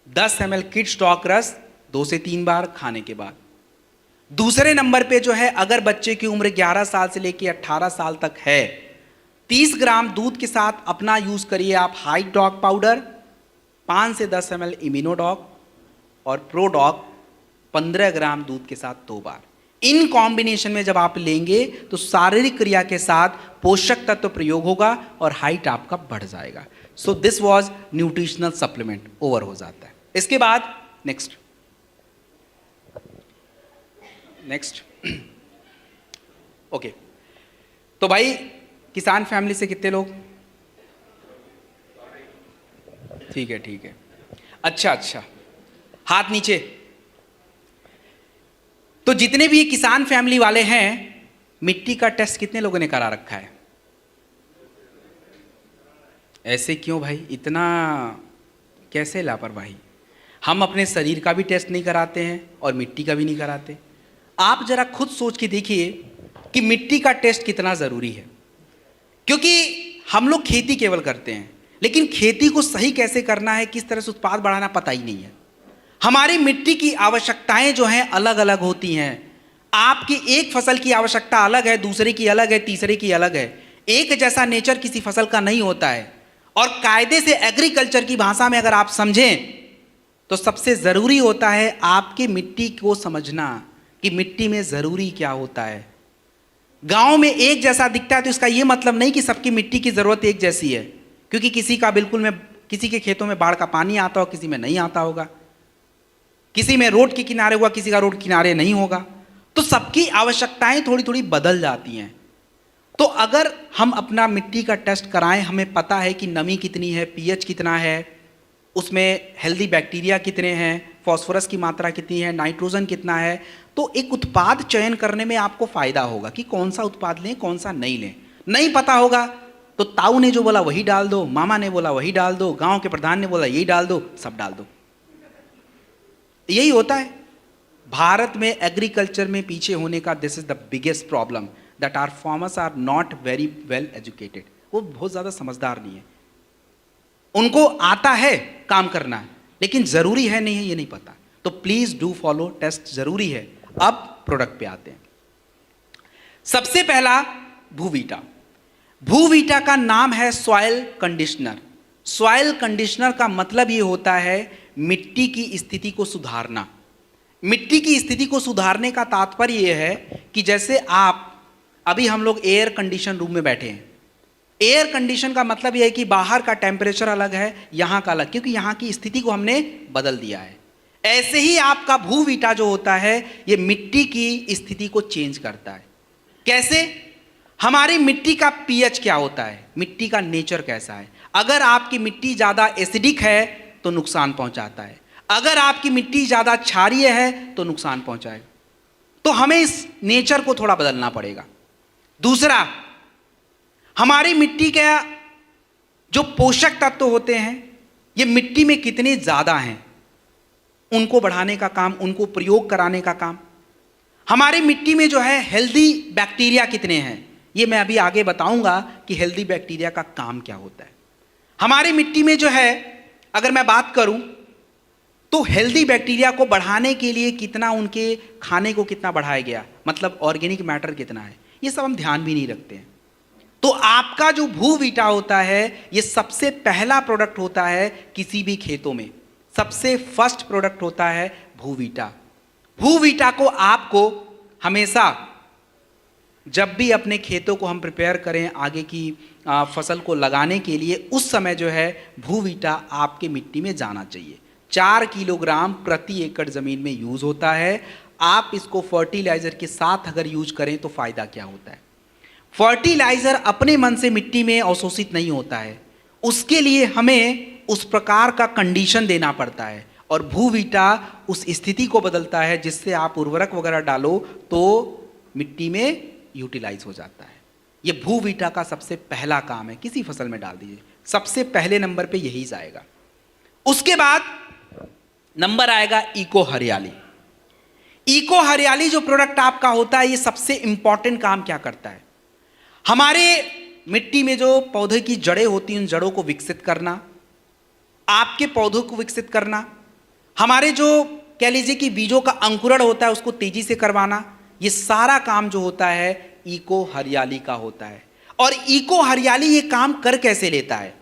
10 ml किड्स टॉक रस 2 से 3 बार खाने के बाद। दूसरे नंबर पे जो है, अगर बच्चे की उम्र 11 साल से लेकर 18 साल तक है, 30 ग्राम दूध के साथ अपना यूज करिए आप हाई डॉग पाउडर, 5 से 10 ml इम्यूनोडॉग और प्रोडॉग 15 ग्राम दूध के साथ 2 बार। इन कॉम्बिनेशन में जब आप लेंगे तो शारीरिक क्रिया के साथ पोषक तत्व प्रयोग होगा और हाइट आपका बढ़ जाएगा। So this was nutritional supplement, over हो जाता है। इसके बाद नेक्स्ट ओके। तो भाई किसान फैमिली से कितने लोग? ठीक है, अच्छा, हाथ नीचे। तो जितने भी किसान फैमिली वाले हैं, मिट्टी का टेस्ट कितने लोगों ने करा रखा है? ऐसे क्यों भाई, इतना कैसे लापरवाही? हम अपने शरीर का भी टेस्ट नहीं कराते हैं और मिट्टी का भी नहीं कराते। आप जरा खुद सोच के देखिए कि मिट्टी का टेस्ट कितना ज़रूरी है। क्योंकि हम लोग खेती केवल करते हैं, लेकिन खेती को सही कैसे करना है, किस तरह से उत्पाद बढ़ाना, पता ही नहीं है। हमारी मिट्टी की आवश्यकताएं जो हैं अलग अलग होती हैं। आपकी एक फसल की आवश्यकता अलग है, दूसरे की अलग है, तीसरे की अलग है। एक जैसा नेचर किसी फसल का नहीं होता है। और कायदे से एग्रीकल्चर की भाषा में अगर आप समझें तो सबसे ज़रूरी होता है आपकी मिट्टी को समझना कि मिट्टी में ज़रूरी क्या होता है। गांव में एक जैसा दिखता है तो इसका ये मतलब नहीं कि सबकी मिट्टी की ज़रूरत एक जैसी है, क्योंकि किसी के खेतों में बाढ़ का पानी आता हो, किसी में नहीं आता होगा, किसी में रोड के किनारे हुआ, किसी का रोड किनारे नहीं होगा। तो सबकी आवश्यकताएं थोड़ी थोड़ी बदल जाती हैं। तो अगर हम अपना मिट्टी का टेस्ट कराएं, हमें पता है कि नमी कितनी है, पीएच कितना है, उसमें हेल्दी बैक्टीरिया कितने हैं, फॉस्फोरस की मात्रा कितनी है, नाइट्रोजन कितना है, तो एक उत्पाद चयन करने में आपको फायदा होगा कि कौन सा उत्पाद लें, कौन सा नहीं लें। नहीं पता होगा तो ताऊ ने जो बोला वही डाल दो, मामा ने बोला वही डाल दो, गांव के प्रधान ने बोला यही डाल दो, सब डाल दो। यही होता है। भारत में एग्रीकल्चर में पीछे होने का this is the biggest problem, that our farmers are not very well educated. वो बहुत ज़्यादा समझदार नहीं है। उनको आता है काम करना, लेकिन ज़रूरी है नहीं है ये नहीं पता। तो प्लीज़ डू फॉलो, टेस्ट ज़रूरी है। अब प्रोडक्ट पे आते हैं। सबसे पहला भूवीटा। भूवीटा का नाम है सॉइल कंडीशनर। सॉइल कंडीशनर का मतलब ये होता है मिट्टी की स्थिति को सुधारना। मिट्टी की स्थिति को सुधारने का तात्पर्य यह है कि जैसे आप अभी हम लोग एयर कंडीशन रूम में बैठे हैं। एयर कंडीशन का मतलब यह है कि बाहर का टेम्परेचर अलग है, यहाँ का अलग, क्योंकि यहाँ की स्थिति को हमने बदल दिया है। ऐसे ही आपका भूवीटा जो होता है ये मिट्टी की स्थिति को चेंज करता है। कैसे? हमारी मिट्टी का पीएच क्या होता है, मिट्टी का नेचर कैसा है। अगर आपकी मिट्टी ज़्यादा एसिडिक है तो नुकसान पहुंचाता है, अगर आपकी मिट्टी ज़्यादा क्षारीय है तो नुकसान पहुंचाएगा। तो हमें इस नेचर को थोड़ा बदलना पड़ेगा। दूसरा, हमारी मिट्टी के जो पोषक तत्व होते हैं ये मिट्टी में कितने ज़्यादा हैं, उनको बढ़ाने का काम, उनको प्रयोग कराने का काम। हमारी मिट्टी में जो है हेल्दी बैक्टीरिया कितने हैं, ये मैं अभी आगे बताऊंगा कि हेल्दी बैक्टीरिया का काम क्या होता है। हमारी मिट्टी में जो है अगर मैं बात करूं तो हेल्दी बैक्टीरिया को बढ़ाने के लिए कितना उनके खाने को कितना बढ़ाया गया, मतलब ऑर्गेनिक मैटर कितना है, ये सब हम ध्यान भी नहीं रखते हैं। तो आपका जो भूवीटा होता है ये सबसे पहला प्रोडक्ट होता है किसी भी खेतों में, सबसे फर्स्ट प्रोडक्ट होता है भूवीटा। भूवीटा को आपको हमेशा जब भी अपने खेतों को हम प्रिपेयर करें आगे की फसल को लगाने के लिए, उस समय जो है भूवीटा आपके मिट्टी में जाना चाहिए। 4 किलोग्राम प्रति एकड़ ज़मीन में यूज़ होता है। आप इसको फर्टिलाइज़र के साथ अगर यूज करें तो फ़ायदा क्या होता है। फर्टिलाइजर अपने मन से मिट्टी में अवशोषित नहीं होता है, उसके लिए हमें उस प्रकार का कंडीशन देना पड़ता है, और भूवीटा उस स्थिति को बदलता है जिससे आप उर्वरक वगैरह डालो तो मिट्टी में यूटिलाइज हो जाता है। ये भूवीटा का सबसे पहला काम है, किसी फसल में डाल दीजिए, सबसे पहले नंबर पे यही जाएगा। उसके बाद नंबर आएगा इको हरियाली। इको हरियाली जो प्रोडक्ट आपका होता है, ये सबसे इंपॉर्टेंट काम क्या करता है, हमारे मिट्टी में जो पौधे की जड़ें होती हैं उन जड़ों को विकसित करना, आपके पौधों को विकसित करना, हमारे जो कह लीजिए कि बीजों का अंकुरण होता है उसको तेजी से करवाना, ये सारा काम जो होता है इको हरियाली का होता है। और इको हरियाली ये काम कर कैसे लेता है,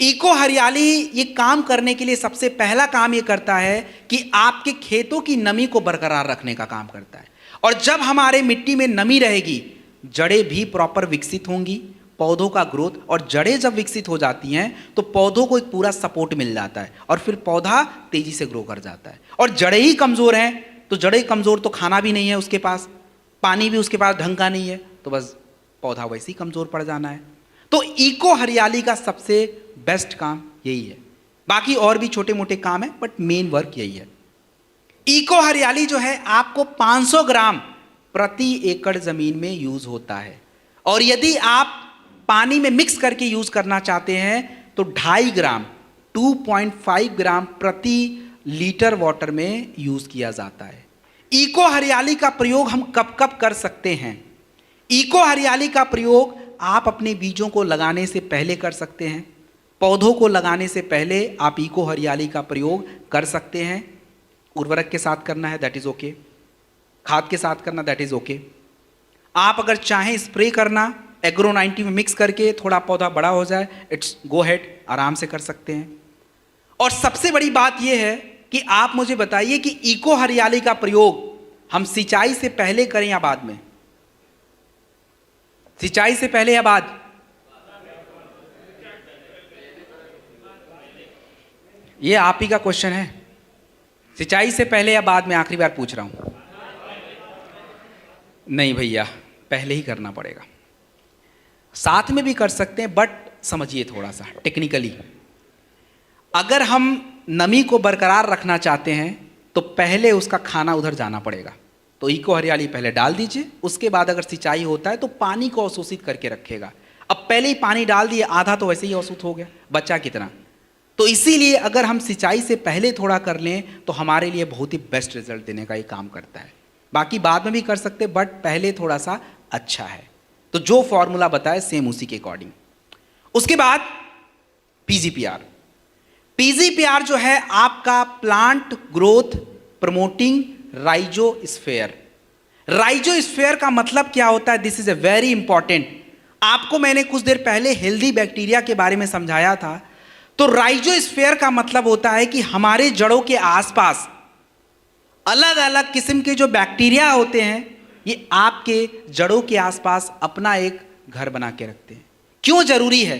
इको हरियाली ये काम करने के लिए सबसे पहला काम ये करता है कि आपके खेतों की नमी को बरकरार रखने का काम करता है। और जब हमारे मिट्टी में नमी रहेगी, जड़ें भी प्रॉपर विकसित होंगी, पौधों का ग्रोथ, और जड़ें जब विकसित हो जाती हैं तो पौधों को एक पूरा सपोर्ट मिल जाता है और फिर पौधा तेजी से ग्रो कर जाता है। और जड़ें ही कमज़ोर हैं तो जड़ें कमज़ोर तो खाना भी नहीं है उसके पास, पानी भी उसके पास ढंग का नहीं है, तो बस पौधा वैसे ही कमज़ोर पड़ जाना है। तो इको हरियाली का सबसे बेस्ट काम यही है, बाकी और भी छोटे मोटे काम है बट मेन वर्क यही है। इको हरियाली जो है आपको 500 ग्राम प्रति एकड़ ज़मीन में यूज़ होता है, और यदि आप पानी में मिक्स करके यूज़ करना चाहते हैं तो 2.5 ग्राम 2.5 ग्राम प्रति लीटर वाटर में यूज़ किया जाता है। इको हरियाली का प्रयोग हम कब कब कर सकते हैं, इको हरियाली का प्रयोग आप अपने बीजों को लगाने से पहले कर सकते हैं, पौधों को लगाने से पहले आप इको हरियाली का प्रयोग कर सकते हैं। उर्वरक के साथ करना है दैट इज़ ओके, खाद के साथ करना दैट इज़ ओके। आप अगर चाहें स्प्रे करना एग्रो 90 में मिक्स करके थोड़ा पौधा बड़ा हो जाए, इट्स गो हेड, आराम से कर सकते हैं। और सबसे बड़ी बात यह है कि आप मुझे बताइए कि इको हरियाली का प्रयोग हम सिंचाई से पहले करें या बाद में, सिंचाई से पहले या बाद? ये आप ही का क्वेश्चन है, सिंचाई से पहले या बाद में, आखिरी बार पूछ रहा हूं। नहीं भैया, पहले ही करना पड़ेगा। साथ में भी कर सकते हैं बट समझिए थोड़ा सा टेक्निकली, अगर हम नमी को बरकरार रखना चाहते हैं तो पहले उसका खाना उधर जाना पड़ेगा। तो इको हरियाली पहले डाल दीजिए, उसके बाद अगर सिंचाई होता है तो पानी को अवशोषित करके रखेगा। अब पहले ही पानी डाल दिए, आधा तो वैसे ही अवशोषित हो गया, बचा कितना? तो इसीलिए अगर हम सिंचाई से पहले थोड़ा कर लें तो हमारे लिए बहुत ही बेस्ट रिजल्ट देने का ये काम करता है। बाकी बाद में भी कर सकते बट पहले थोड़ा सा अच्छा है। तो जो फॉर्मूला बताए सेम उसी के अकॉर्डिंग। उसके बाद पीजीपीआर। पीजीपीआर जो है आपका plant growth promoting rhizosphere. Rhizosphere का मतलब क्या होता है? This is a very important. आपको मैंने कुछ देर पहले हेल्दी बैक्टीरिया के बारे में समझाया था। तो राइजोस्फीयर का मतलब होता है कि हमारे जड़ों के आसपास अलग अलग किस्म के जो बैक्टीरिया होते हैं, ये आपके जड़ों के आसपास अपना एक घर बना के रखते हैं। क्यों जरूरी है?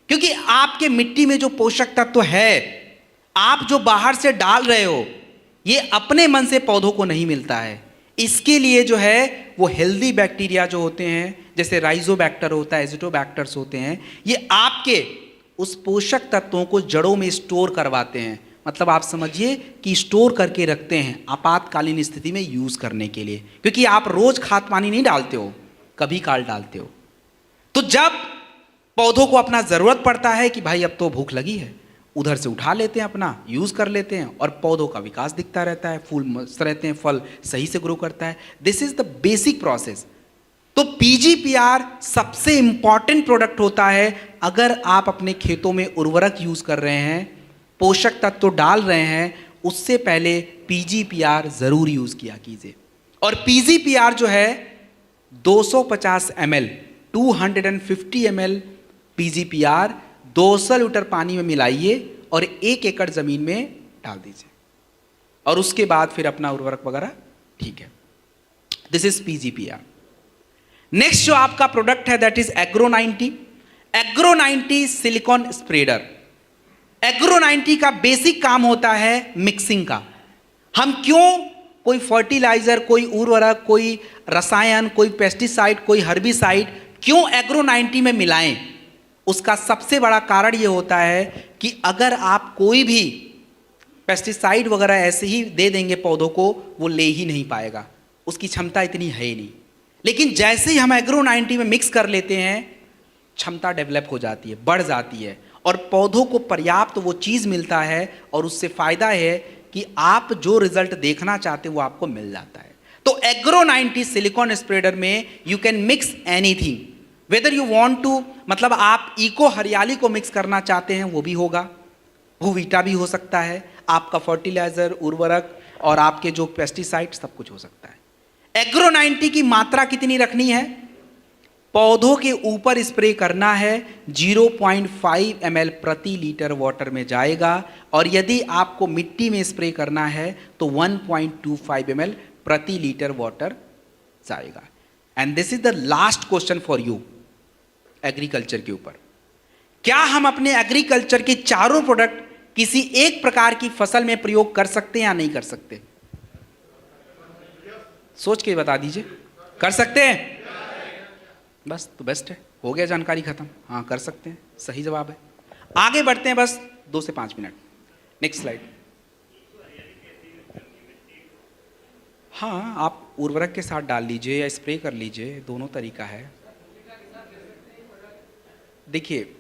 क्योंकि आपके मिट्टी में जो पोषक तत्व है, आप जो बाहर से डाल रहे हो, ये अपने मन से पौधों को नहीं मिलता है। इसके लिए जो है वो हेल्दी बैक्टीरिया जो होते हैं, जैसे राइजोबैक्टर होता है, एजिटोबैक्टर्स होते हैं, ये आपके उस पोषक तत्वों को जड़ों में स्टोर करवाते हैं। मतलब आप समझिए कि स्टोर करके रखते हैं आपातकालीन स्थिति में यूज करने के लिए। क्योंकि आप रोज खाद पानी नहीं डालते हो, कभी काल डालते हो। तो जब पौधों को अपना जरूरत पड़ता है कि भाई अब तो भूख लगी है, उधर से उठा लेते हैं, अपना यूज कर लेते हैं और पौधों का विकास दिखता रहता है, फूल मस्त रहते हैं, फल सही से ग्रो करता है। This is the basic process. तो पीजीपीआर सबसे इंपॉर्टेंट प्रोडक्ट होता है। अगर आप अपने खेतों में उर्वरक यूज कर रहे हैं, पोषक तत्व डाल रहे हैं, उससे पहले पीजीपीआर जरूर यूज किया कीजिए। और पीजीपीआर जो है 250 ml 250 ml पीजीपीआर 200 लीटर पानी में मिलाइए और 1 एकड़ जमीन में डाल दीजिए, और उसके बाद फिर अपना उर्वरक वगैरह ठीक है। This is PGPR. नेक्स्ट जो आपका प्रोडक्ट है that is agro 90। Agro 90 silicon spreader. Agro 90 का बेसिक काम होता है मिक्सिंग का। हम क्यों कोई फर्टिलाइजर, कोई उर्वरक, कोई रसायन, कोई पेस्टिसाइड, कोई हर्बिसाइड क्यों एग्रो 90 में मिलाएं? उसका सबसे बड़ा कारण ये होता है कि अगर आप कोई भी पेस्टिसाइड वगैरह ऐसे ही दे देंगे पौधों को, वो ले ही नहीं पाएगा, उसकी क्षमता इतनी है ही नहीं। लेकिन जैसे ही हम एग्रो 90 में मिक्स कर लेते हैं, क्षमता डेवलप हो जाती है, बढ़ जाती है, और पौधों को पर्याप्त वो चीज़ मिलता है, और उससे फायदा है कि आप जो रिजल्ट देखना चाहते हैं वो आपको मिल जाता है। तो एग्रो 90 सिलिकॉन स्प्रेडर में you can mix anything, whether you want to, मतलब आप इको हरियाली को मिक्स करना चाहते हैं वो भी होगा, भूवीटा भी हो सकता है, आपका फर्टिलाइजर, उर्वरक और आपके जो पेस्टिसाइड सब कुछ हो सकता है। एग्रो 90 की मात्रा कितनी रखनी है? पौधों के ऊपर स्प्रे करना है, 0.5 ml प्रति लीटर वाटर में जाएगा, और यदि आपको मिट्टी में स्प्रे करना है तो 1.25 ml प्रति लीटर वाटर जाएगा। And this is the last question for you agriculture के ऊपर। क्या हम अपने एग्रीकल्चर के चारों प्रोडक्ट किसी एक प्रकार की फसल में प्रयोग कर सकते हैं या नहीं कर सकते? सोच के बता दीजिए। कर सकते हैं? बस तो बेस्ट है, हो गया जानकारी खत्म। हाँ कर सकते हैं, सही जवाब है। आगे बढ़ते हैं बस 2 से 5 मिनट। Next slide. हाँ आप उर्वरक के साथ डाल लीजिए या स्प्रे कर लीजिए, दोनों तरीका है। देखिए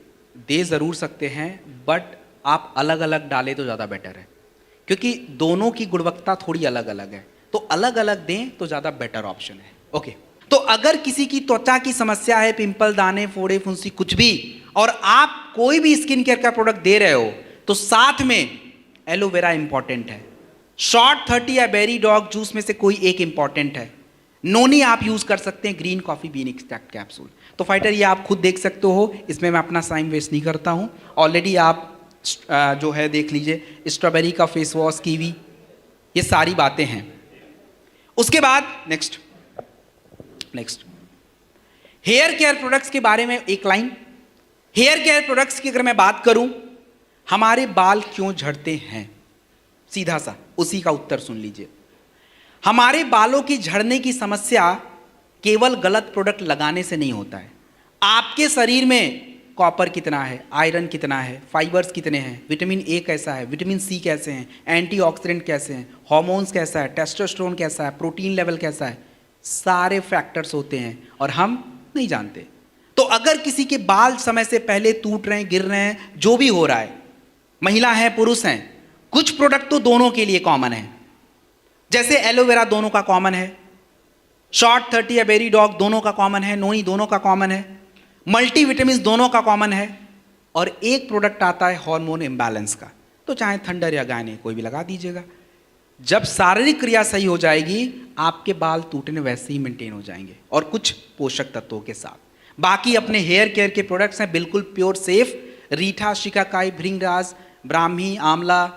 दे ज़रूर सकते हैं, बट आप अलग अलग डालें तो ज़्यादा बेटर है, क्योंकि दोनों की गुणवत्ता थोड़ी अलग अलग है, तो अलग अलग दें तो ज़्यादा बेटर ऑप्शन है। ओके, तो अगर किसी की त्वचा की समस्या है, पिंपल, दाने, फोड़े, फुंसी, कुछ भी, और आप कोई भी स्किन केयर का प्रोडक्ट दे रहे हो, तो साथ में एलोवेरा इंपॉर्टेंट है, शॉर्ट 30 या बेरी डॉग जूस में से कोई एक इंपॉर्टेंट है, नोनी आप यूज़ कर सकते हैं, green coffee been extract capsule. तो फाइटर ये आप खुद देख सकते हो, इसमें मैं अपना टाइम वेस्ट नहीं करता हूँ। ऑलरेडी आप जो है देख लीजिए, स्ट्रॉबेरी का फेस वॉश, कीवी, ये सारी बातें हैं। उसके बाद नेक्स्ट हेयर केयर प्रोडक्ट्स के बारे में एक लाइन। हेयर केयर प्रोडक्ट्स की अगर मैं बात करूं, हमारे बाल क्यों झड़ते हैं, सीधा सा उसी का उत्तर सुन लीजिए। हमारे बालों की झड़ने की समस्या केवल गलत प्रोडक्ट लगाने से नहीं होता है। आपके शरीर में कॉपर कितना है, आयरन कितना है, फाइबर्स कितने हैं, विटामिन ए कैसा है, विटामिन सी कैसे हैं, एंटीऑक्सीडेंट कैसे हैं, हार्मोन्स कैसा है, टेस्टोस्टेरोन कैसा है, प्रोटीन लेवल कैसा है, सारे फैक्टर्स होते हैं और हम नहीं जानते। तो अगर किसी के बाल समय से पहले टूट रहे हैं, गिर रहे हैं, जो भी हो रहा है, महिला है पुरुष हैं, कुछ प्रोडक्ट तो दोनों के लिए कॉमन है। जैसे एलोवेरा दोनों का कॉमन है, शॉर्ट 30 या बेरी डॉग दोनों का कॉमन है, नोनी दोनों का कॉमन है, मल्टीविटामिन दोनों का कॉमन है, और एक प्रोडक्ट आता है हार्मोन इम्बैलेंस का, तो चाहे थंडर या गायने कोई भी लगा दीजिएगा। जब शारीरिक क्रिया सही हो जाएगी, आपके बाल टूटने वैसे ही मेंटेन हो जाएंगे, और कुछ पोषक तत्वों के साथ। बाकी अपने हेयर केयर के प्रोडक्ट्स हैं बिल्कुल प्योर सेफ, रीठा, शिकाकाई, भृंगराज, ब्राह्मी, आंवला,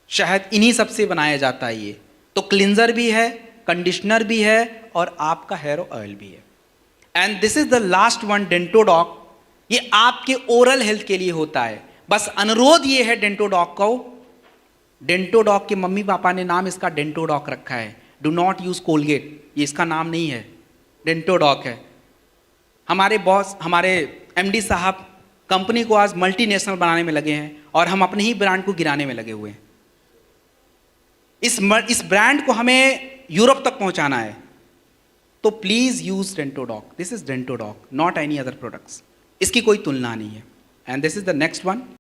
शहद, इन्हीं सब से बनाया जाता है ये। तो क्लिंजर भी है, कंडीशनर भी है, और आपका हेयर ऑयल भी है। And this is the last one, Dentodoc. ये आपके ओरल हेल्थ के लिए होता है। बस अनुरोध ये है डेंटोडॉक को, डेंटोडॉक के मम्मी पापा ने नाम इसका डेंटोडॉक रखा है, डू नॉट यूज कोलगेट, ये इसका नाम नहीं है, डेंटोडॉक है। हमारे बॉस, हमारे एमडी साहब कंपनी को आज मल्टीनेशनल बनाने में लगे हैं, और हम अपने ही ब्रांड को गिराने में लगे हुए हैं। इस ब्रांड को हमें यूरोप तक पहुंचाना है, तो please use Dentodoc. This is Dentodoc, not any other products, इसकी कोई तुलना नहीं है। And this is the next one.